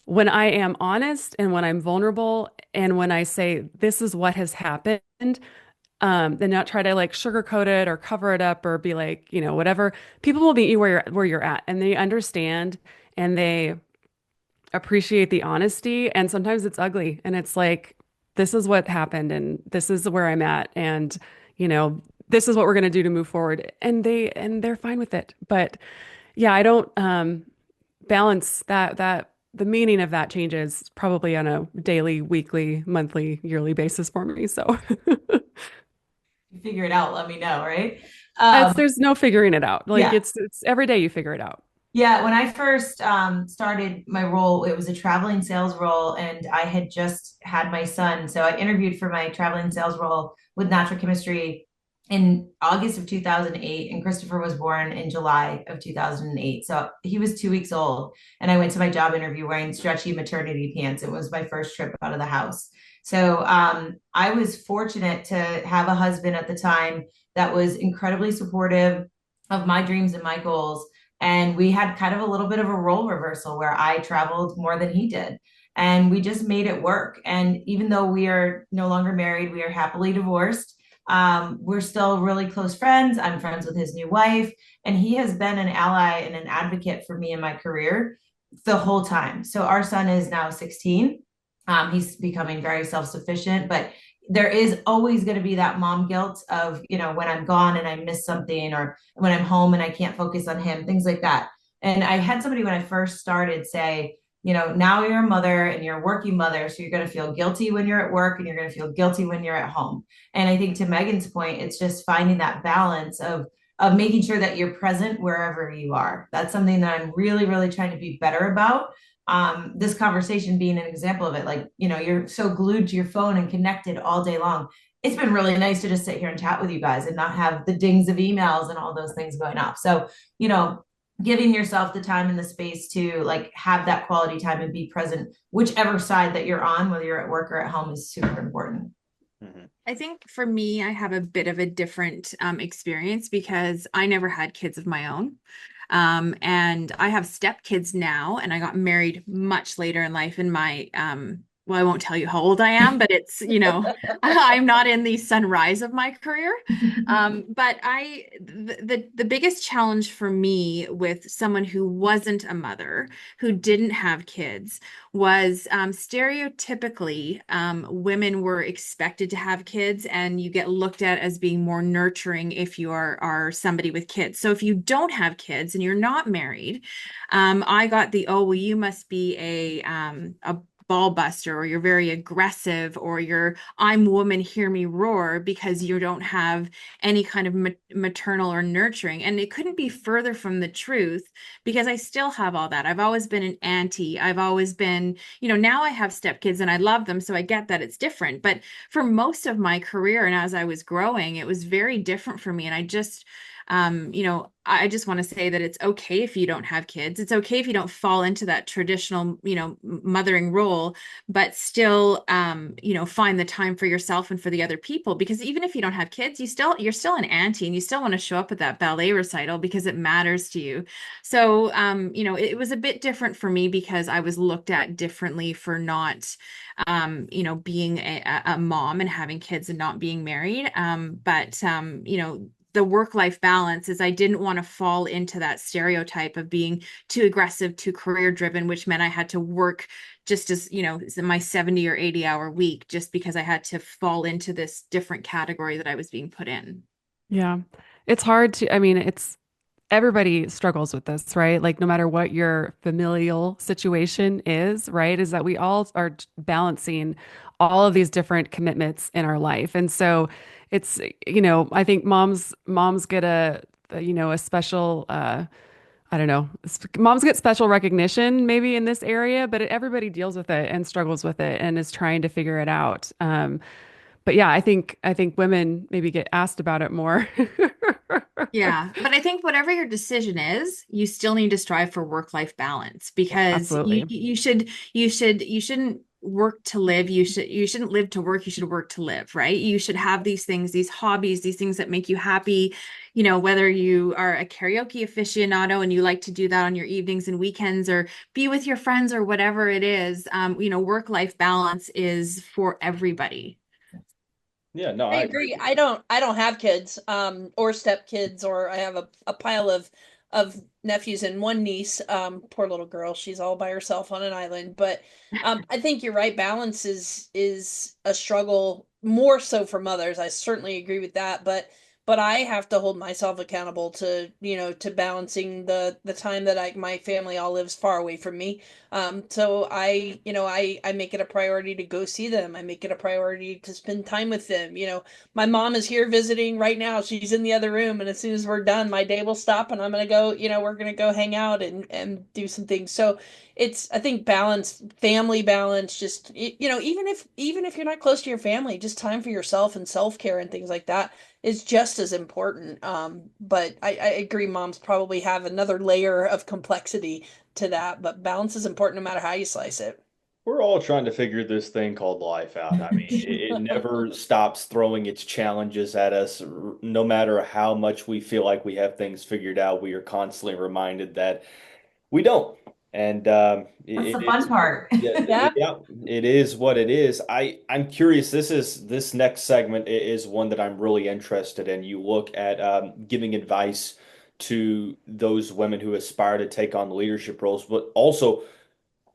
when I am honest and when I'm vulnerable and when I say, this is what has happened, then not try to like sugarcoat it or cover it up or be like, whatever. People will meet you where you're at, and they understand and they appreciate the honesty. And sometimes it's ugly, and it's like, this is what happened, and this is where I'm at, and this is what we're gonna do to move forward. And they're fine with it. But yeah, I don't balance that. The meaning of that changes probably on a daily, weekly, monthly, yearly basis for me. So. You figure it out, let me know, right? There's no figuring it out. Like Yeah. it's every day you figure it out. Yeah, when I first started my role, it was a traveling sales role, and I had just had my son. So I interviewed for my traveling sales role with Natural Chemistry in August of 2008, and Christopher was born in July of 2008. So he was 2 weeks old, and I went to my job interview wearing stretchy maternity pants. It was my first trip out of the house. So I was fortunate to have a husband at the time that was incredibly supportive of my dreams and my goals. And we had kind of a little bit of a role reversal where I traveled more than he did. And we just made it work. And even though we are no longer married, we are happily divorced. We're still really close friends. I'm friends with his new wife, and he has been an ally and an advocate for me in my career. the whole time. So our son is now 16. He's becoming very self-sufficient, but there is always going to be that mom guilt of, when I'm gone and I miss something, or when I'm home and I can't focus on him, things like that. And I had somebody when I first started say, now you're a mother and you're a working mother. So you're going to feel guilty when you're at work and you're going to feel guilty when you're at home. And I think to Megan's point, it's just finding that balance of making sure that you're present wherever you are. That's something that I'm really, really trying to be better about. This conversation being an example of it, like, you're so glued to your phone and connected all day long. It's been really nice to just sit here and chat with you guys and not have the dings of emails and all those things going off. So, giving yourself the time and the space to like have that quality time and be present, whichever side that you're on, whether you're at work or at home, is super important. I think for me, I have a bit of a different experience because I never had kids of my own. And I have stepkids now, and I got married much later in life in my well, I won't tell you how old I am, but it's, I'm not in the sunrise of my career. But the biggest challenge for me with someone who wasn't a mother, who didn't have kids, was stereotypically women were expected to have kids, and you get looked at as being more nurturing if you are somebody with kids. So if you don't have kids and you're not married, I got oh, well, you must be a ball buster, or you're very aggressive, or I'm woman, hear me roar, because you don't have any kind of maternal or nurturing. And it couldn't be further from the truth, because I still have all that. I've always been an auntie. I've always been, now I have stepkids and I love them. So I get that it's different. But for most of my career and as I was growing, it was very different for me. And I just want to say that it's okay if you don't have kids. It's okay if you don't fall into that traditional, mothering role, but still, find the time for yourself and for the other people. Because even if you don't have kids, you're still an auntie, and you still want to show up at that ballet recital because it matters to you. So, it was a bit different for me because I was looked at differently for not, being a mom and having kids and not being married. The work-life balance is I didn't want to fall into that stereotype of being too aggressive, too career-driven, which meant I had to work just as, my 70 or 80-hour week, just because I had to fall into this different category that I was being put in. Yeah. It's hard to, everybody struggles with this, right? Like no matter what your familial situation is, right? Is that we all are balancing all of these different commitments in our life. And so it's, I think moms get a special, I don't know, moms get special recognition maybe in this area, but everybody deals with it and struggles with it and is trying to figure it out. But yeah, I think women maybe get asked about it more. Yeah, but I think whatever your decision is, you still need to strive for work-life balance, because Absolutely. you shouldn't work to live. You shouldn't live to work. You should work to live, right? You should have these things, these hobbies, these things that make you happy. Whether you are a karaoke aficionado and you like to do that on your evenings and weekends, or be with your friends, or whatever it is, work-life balance is for everybody. Yeah, no, I agree. I don't have kids, or stepkids, or I have a pile of nephews and one niece. Poor little girl. She's all by herself on an island. But I think you're right. Balance is a struggle, more so for mothers. I certainly agree with that. But I have to hold myself accountable to, to balancing the time that my family all lives far away from me. So I make it a priority to go see them. I make it a priority to spend time with them. My mom is here visiting right now. She's in the other room, and as soon as we're done, my day will stop, and I'm gonna go. We're gonna go hang out and do some things. So I think balance, family balance, just even if you're not close to your family, just time for yourself and self-care and things like that is just as important. But I agree, moms probably have another layer of complexity to that, but balance is important no matter how you slice it. We're all trying to figure this thing called life out. I mean, it never stops throwing its challenges at us. No matter how much we feel like we have things figured out, we are constantly reminded that we don't. And That's the fun part. yeah, it is what it is. I'm curious. This next segment is one that I'm really interested in. You look at giving advice to those women who aspire to take on leadership roles, but also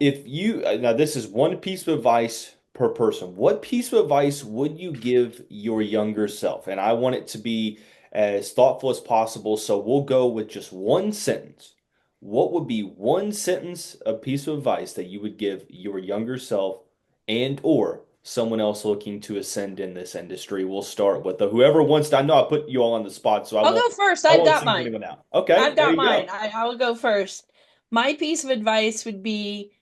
if you now this is one piece of advice per person. What piece of advice would you give your younger self? And I want it to be as thoughtful as possible, so we'll go with just one sentence. What would be one sentence, a piece of advice that you would give your younger self and or someone else looking to ascend in this industry? We'll start with whoever wants to. I know I put you all on the spot, so I'll go first. I I've won't got single mine. anyone out. Okay, I've there got you mine. go. I will go first. My piece of advice would be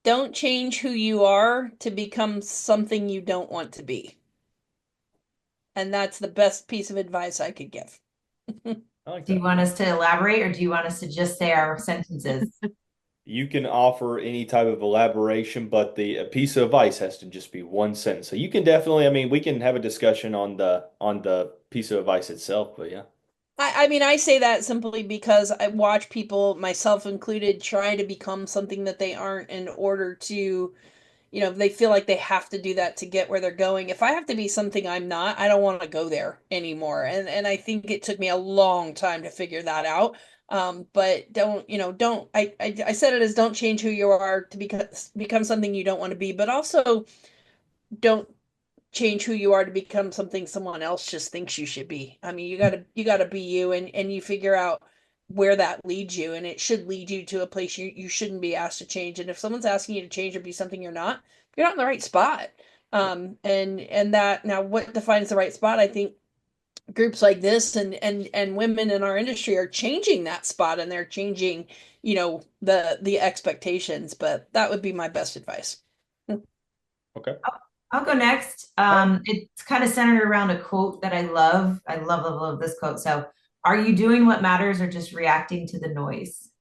don't change who you are to become something you don't want to be. And that's the best piece of advice I could give. I like Do you that. want us to elaborate or do you want us to just say our sentences? You can offer any type of elaboration, but a piece of advice has to just be one sentence. So you can definitely, I mean, we can have a discussion on the piece of advice itself, but yeah. I mean, I say that simply because I watch people, myself included, try to become something that they aren't in order to, they feel like they have to do that to get where they're going. If I have to be something I'm not, I don't want to go there anymore. And I think it took me a long time to figure that out. But I said it as don't change who you are to become something you don't want to be, but also don't change who you are to become something someone else just thinks you should be. I mean, you gotta be you, and you figure out where that leads you, and it should lead you to a place you shouldn't be asked to change. And if someone's asking you to change or be something you're not in the right spot. And that now what defines the right spot? I think groups like this and women in our industry are changing that spot, and they're changing, the expectations. But that would be my best advice. Okay. I'll go next. It's kind of centered around a quote that I love. I love, love, love this quote. So, are you doing what matters or just reacting to the noise?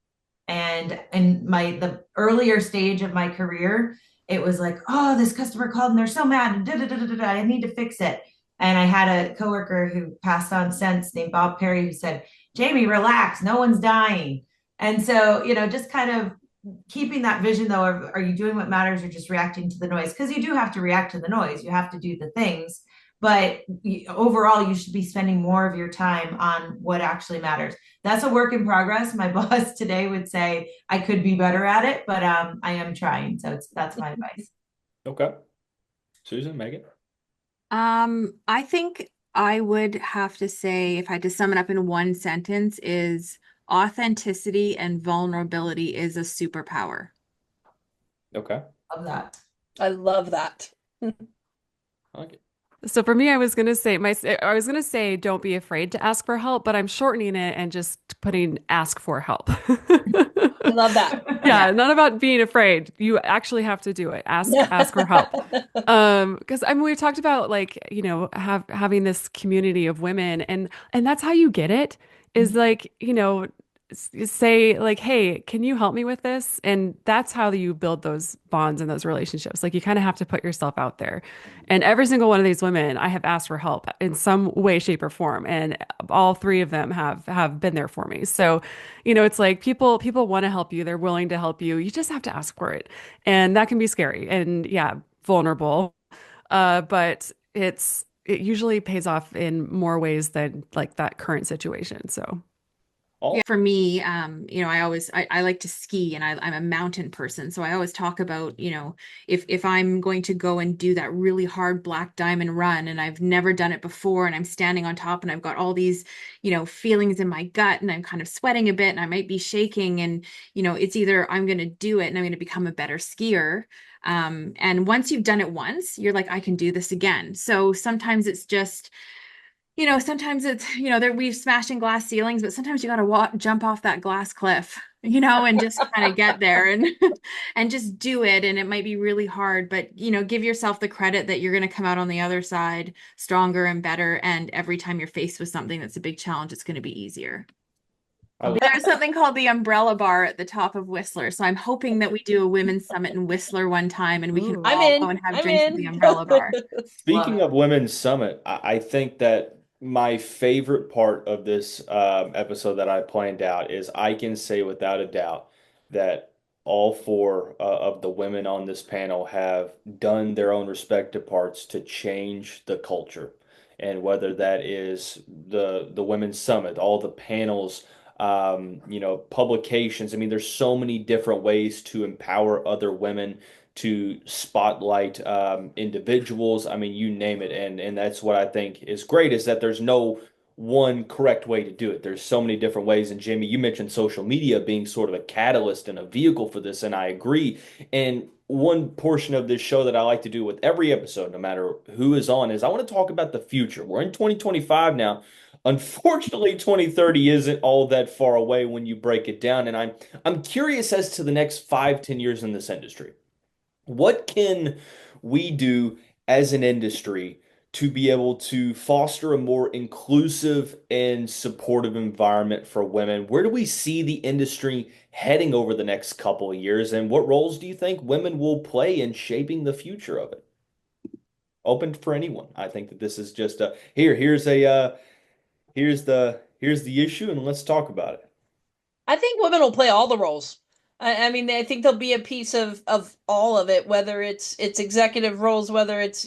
And in the earlier stage of my career, it was like, oh, this customer called and they're so mad and da da da da da. I need to fix it. And I had a coworker who passed on sense named Bob Perry who said, Jamie, relax, no one's dying. And so, just kind of keeping that vision though of are you doing what matters or just reacting to the noise, because you do have to react to the noise, you have to do the things, but overall you should be spending more of your time on what actually matters. That's a work in progress. My boss today would say I could be better at it, but I am trying. So that's my advice. Okay. Susan, Megan? I think I would have to say, if I had to sum it up in one sentence, is authenticity and vulnerability is a superpower. Okay. Love that. I love that. I like it. So for me, I was gonna say don't be afraid to ask for help, but I'm shortening it and just putting ask for help. I love that. Yeah, not about being afraid. You actually have to do it. Ask for help. Because I mean, we talked about like, having this community of women, and that's how you get it, is like, say like, hey, can you help me with this? And that's how you build those bonds and those relationships. Like you kind of have to put yourself out there. And every single one of these women, I have asked for help in some way, shape, or form. And all three of them have been there for me. So, it's like people want to help you. They're willing to help you. You just have to ask for it. And that can be scary and yeah, vulnerable. But it usually pays off in more ways than like that current situation. So Yeah, for me, I like to ski, and I'm a mountain person. So I always talk about, if I'm going to go and do that really hard black diamond run and I've never done it before and I'm standing on top and I've got all these, feelings in my gut and I'm kind of sweating a bit and I might be shaking, and, it's either I'm going to do it and I'm going to become a better skier. And once you've done it once, you're like, I can do this again. So sometimes it's just, sometimes it's, we've smashing glass ceilings, but sometimes you got to jump off that glass cliff, and just kind of get there and, and just do it. And it might be really hard, but, give yourself the credit that you're going to come out on the other side stronger and better. And every time you're faced with something that's a big challenge, it's going to be easier. There's something called the umbrella bar at the top of Whistler. So I'm hoping that we do a women's summit in Whistler one time and we can all go and have drinks at the umbrella bar. Speaking of Women's Summit, I think that my favorite part of this episode that I planned out is I can say without a doubt that all four of the women on this panel have done their own respective parts to change the culture. And whether that is the Women's Summit, all the panels publications. I mean, there's so many different ways to empower other women, to spotlight individuals. I mean, you name it. And that's what I think is great, is that there's no one correct way to do it. There's so many different ways. And Jamie, you mentioned social media being sort of a catalyst and a vehicle for this, and I agree. And one portion of this show that I like to do with every episode, no matter who is on, is I want to talk about the future. We're in 2025 now. Unfortunately, 2030 isn't all that far away when you break it down. And I'm curious as to the next 5, 10 years in this industry. What can we do as an industry to be able to foster a more inclusive and supportive environment for women? Where do we see the industry heading over the next couple of years? And what roles do you think women will play in shaping the future of it? Open for anyone. I think that this is just a here's the issue, and let's talk about it. I think women will play all the roles. I mean, I think there'll be a piece of all of it, whether it's executive roles, whether it's,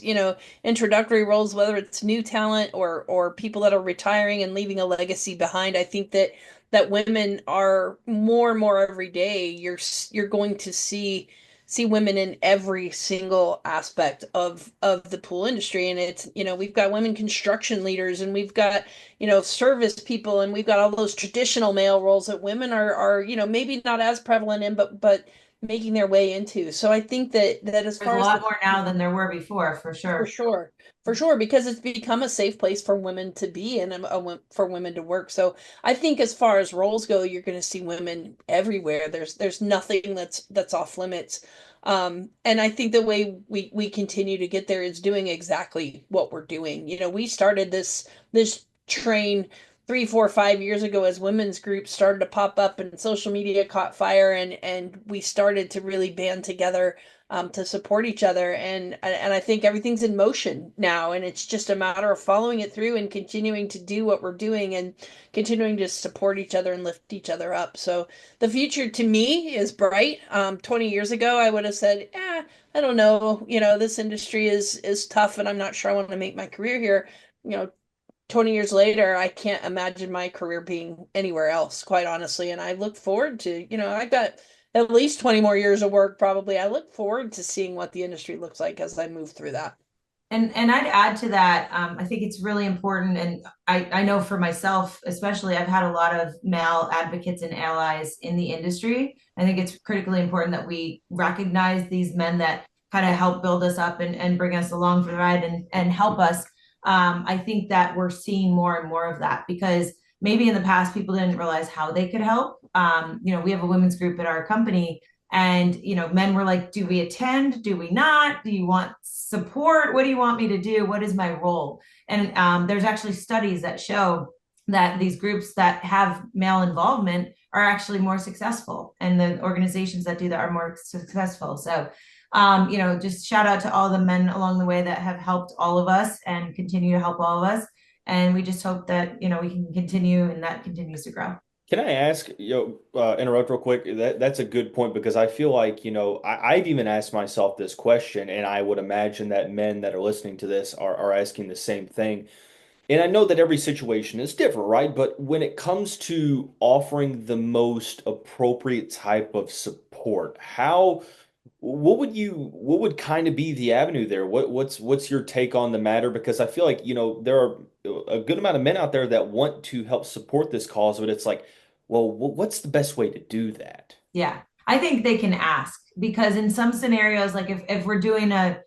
introductory roles, whether it's new talent or people that are retiring and leaving a legacy behind. I think that women are more and more every day. You're going to see women in every single aspect of the pool industry. And it's, we've got women construction leaders, and we've got, service people, and we've got all those traditional male roles that women are, maybe not as prevalent in, but making their way into. So I think that as There's far a as lot more now than there were before, for for sure. sure. For sure, because it's become a safe place for women to be and for women to work. So I think as far as roles go, you're going to see women everywhere. There's nothing that's off limits. And I think the way we continue to get there is doing exactly what we're doing. We started this train 3, 4, 5 years ago as women's groups started to pop up and social media caught fire, and we started to really band together to support each other. And I think everything's in motion now, and it's just a matter of following it through and continuing to do what we're doing and continuing to support each other and lift each other up. So the future to me is bright. 20 years ago, I would have said, I don't know, this industry is tough, and I'm not sure I want to make my career here. 20 years later, I can't imagine my career being anywhere else, quite honestly. And I look forward to, I've got at least 20 more years of work, probably. I look forward to seeing what the industry looks like as I move through that. And I'd add to that, I think it's really important. And I know for myself, especially, I've had a lot of male advocates and allies in the industry. I think it's critically important that we recognize these men that kind of help build us up and bring us along for the ride and help us. I think that we're seeing more and more of that, because maybe in the past people didn't realize how they could help. We have a women's group at our company, and men were like, do we attend? Do we not? Do you want support? What do you want me to do? What is my role? And there's actually studies that show that these groups that have male involvement are actually more successful, and the organizations that do that are more successful. So just shout out to all the men along the way that have helped all of us and continue to help all of us. And we just hope that, we can continue and that continues to grow. Can I ask, interrupt real quick? That's a good point, because I feel like, I've even asked myself this question, and I would imagine that men that are listening to this are asking the same thing. And I know that every situation is different, right? But when it comes to offering the most appropriate type of support, what would kind of be the avenue there? What's your take on the matter? Because I feel like, there are a good amount of men out there that want to help support this cause, but it's like, well, what's the best way to do that? Yeah, I think they can ask, because in some scenarios, like if we're doing a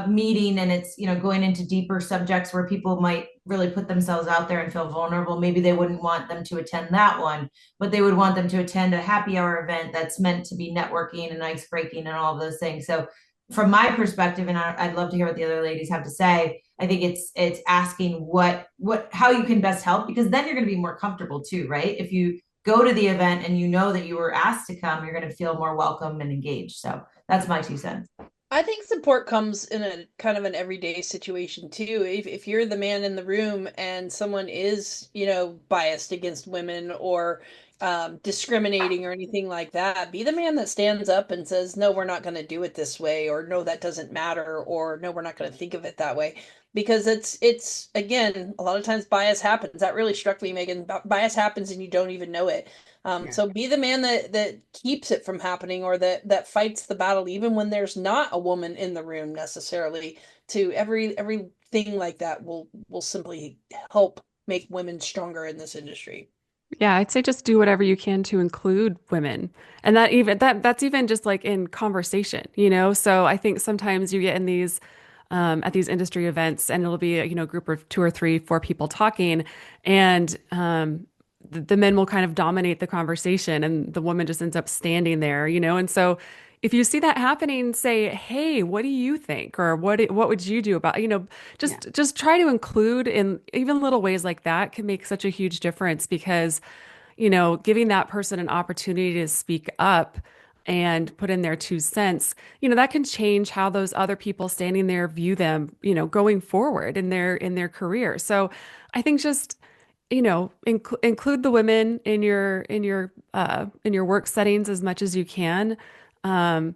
meeting and it's, going into deeper subjects where people might really put themselves out there and feel vulnerable, maybe they wouldn't want them to attend that one, but they would want them to attend a happy hour event that's meant to be networking and ice breaking and all of those things. So from my perspective, and I'd love to hear what the other ladies have to say, I think it's asking how you can best help, because then you're going to be more comfortable too, right? If you go to the event and you know that you were asked to come, you're going to feel more welcome and engaged. So that's my 2 cents. I think support comes in a kind of an everyday situation too. If you're the man in the room and someone is, biased against women, or, discriminating or anything like that. Be the man that stands up and says, no, we're not going to do it this way, or no, that doesn't matter, or no, we're not going to think of it that way. Because it's again, a lot of times bias happens. That really struck me, Megan. Bias happens and you don't even know it. Yeah. So be the man that keeps it from happening, or that fights the battle even when there's not a woman in the room necessarily. To everything like that will simply help make women stronger in this industry. Yeah, I'd say just do whatever you can to include women. And that's even just like in conversation, you know? So I think sometimes you get in these at these industry events and it'll be a group of two or three, four people talking, and the men will kind of dominate the conversation and the woman just ends up standing there, you know? And so if you see that happening, say, "Hey, what do you think?" Or what would you do about, just try to include in even little ways like that can make such a huge difference because, giving that person an opportunity to speak up and put in their 2 cents, that can change how those other people standing there view them, going forward in their career. So I think just include the women in your work settings as much as you can. And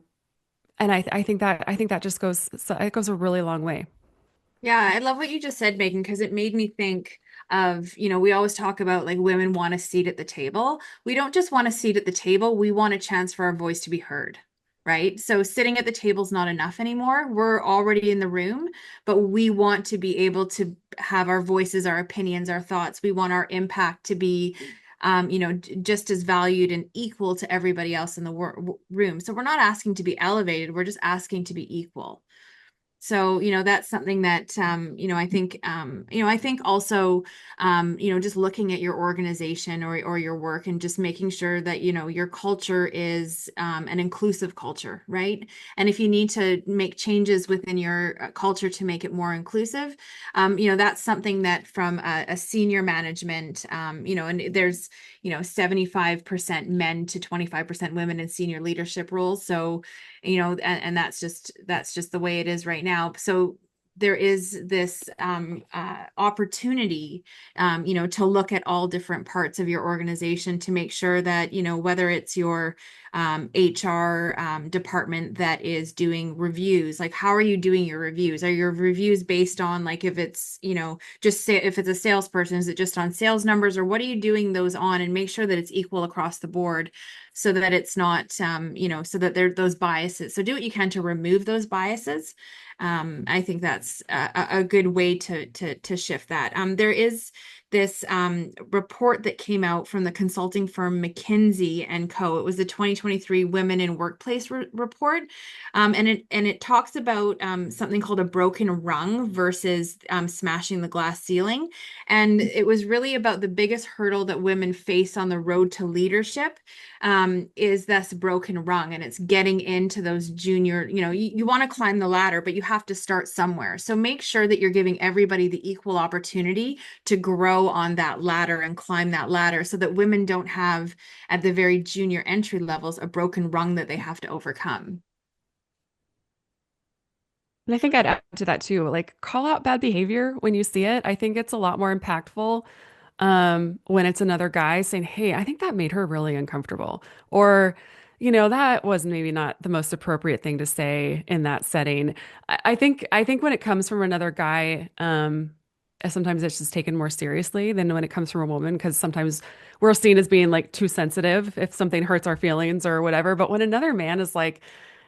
I think that just it goes a really long way. Yeah, I love what you just said, Megan, because it made me think of, we always talk about like women want a seat at the table. We don't just want a seat at the table, we want a chance for our voice to be heard, right? So sitting at the table is not enough anymore. We're already in the room, but we want to be able to have our voices, our opinions, our thoughts. We want our impact to be just as valued and equal to everybody else in the room. So we're not asking to be elevated, we're just asking to be equal. So, that's something that, I think also, just looking at your organization or your work and just making sure that, your culture is an inclusive culture, right? And if you need to make changes within your culture to make it more inclusive, that's something that from a senior management, and there's, 75% men to 25% women in senior leadership roles. So, and that's just the way it is right now. So there is this opportunity, to look at all different parts of your organization to make sure that, whether it's your HR department that is doing reviews, like how are you doing your reviews? Are your reviews based on like if it's, just say if it's a salesperson, is it just on sales numbers, or what are you doing those on, and make sure that it's equal across the board so that it's not, so that there are those biases. So do what you can to remove those biases. I think that's a good way to shift that. There is this report that came out from the consulting firm McKinsey and Co. It was the 2023 Women in Workplace report, and it talks about something called a broken rung versus smashing the glass ceiling, and it was really about the biggest hurdle that women face on the road to leadership is this broken rung, and it's getting into those junior. You want to climb the ladder, but you have to start somewhere. So make sure that you're giving everybody the equal opportunity to grow on that ladder and climb that ladder so that women don't have at the very junior entry levels a broken rung that they have to overcome. And I think I'd add to that too, like call out bad behavior when you see it. I think it's a lot more impactful when it's another guy saying, "Hey, I think that made her really uncomfortable," or, that was maybe not the most appropriate thing to say in that setting. I think when it comes from another guy, sometimes it's just taken more seriously than when it comes from a woman, because sometimes we're seen as being like too sensitive if something hurts our feelings or whatever. But when another man is like,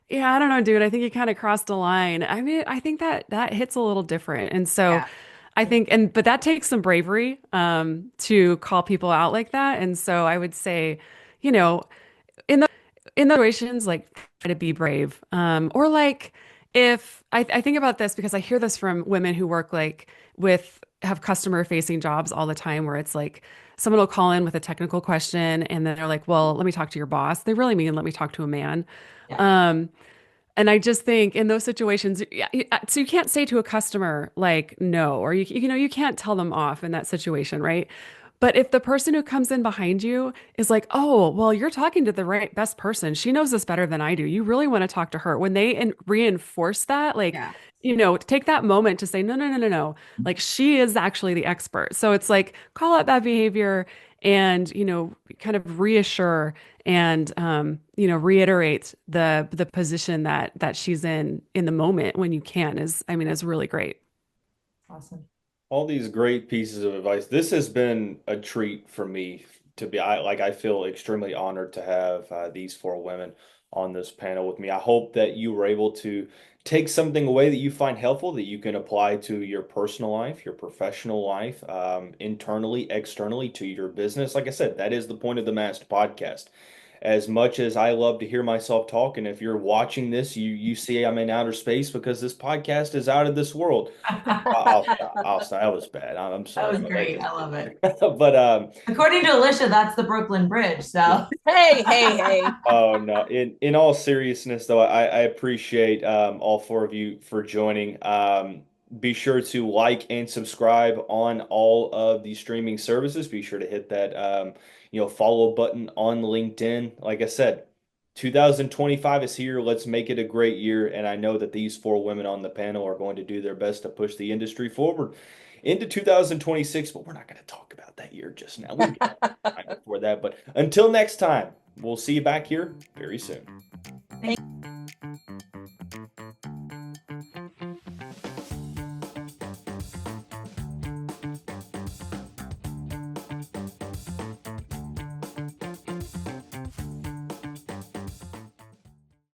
"Yeah, I don't know, dude, I think you kind of crossed the line." I mean, I think that hits a little different. And so Yeah. I think, but that takes some bravery to call people out like that. And so I would say, in those situations, like try to be brave. Or like if I think about this because I hear this from women who work like have customer facing jobs all the time, where it's like someone will call in with a technical question and then they're like, "Well, let me talk to your boss." They really mean, "Let me talk to a man." Yeah. And I just think in those situations, so you can't say to a customer like no, or you can't tell them off in that situation, right? But if the person who comes in behind you is like, oh, well, you're talking to the right best person. She knows this better than I do. You really want to talk to her. When they reinforce that, like, Yeah. take that moment to say, no, no, no, no, no. Like she is actually the expert. So it's like call out that behavior and, kind of reassure and, reiterate the position that she's in the moment when you can is really great. Awesome. All these great pieces of advice. This has been a treat for me to be. I feel extremely honored to have these four women on this panel with me. I hope that you were able to take something away that you find helpful that you can apply to your personal life, your professional life, internally, externally to your business. Like I said, that is the point of the Mast podcast. As much as I love to hear myself talk, and if you're watching this, you see I'm in outer space because this podcast is out of this world. I'll stop. I'll stop. That was bad. I'm That sorry. was great. I love it. But According to Alicia, that's the Brooklyn Bridge. So Hey. oh no. In all seriousness, though, I appreciate all four of you for joining. Be sure to like and subscribe on all of the streaming services. Be sure to hit that follow button on LinkedIn. Like I said, 2025 is here. Let's make it a great year. And I know that these four women on the panel are going to do their best to push the industry forward into 2026, but we're not going to talk about that year just now. We'll get time before that. But until next time, we'll see you back here very soon.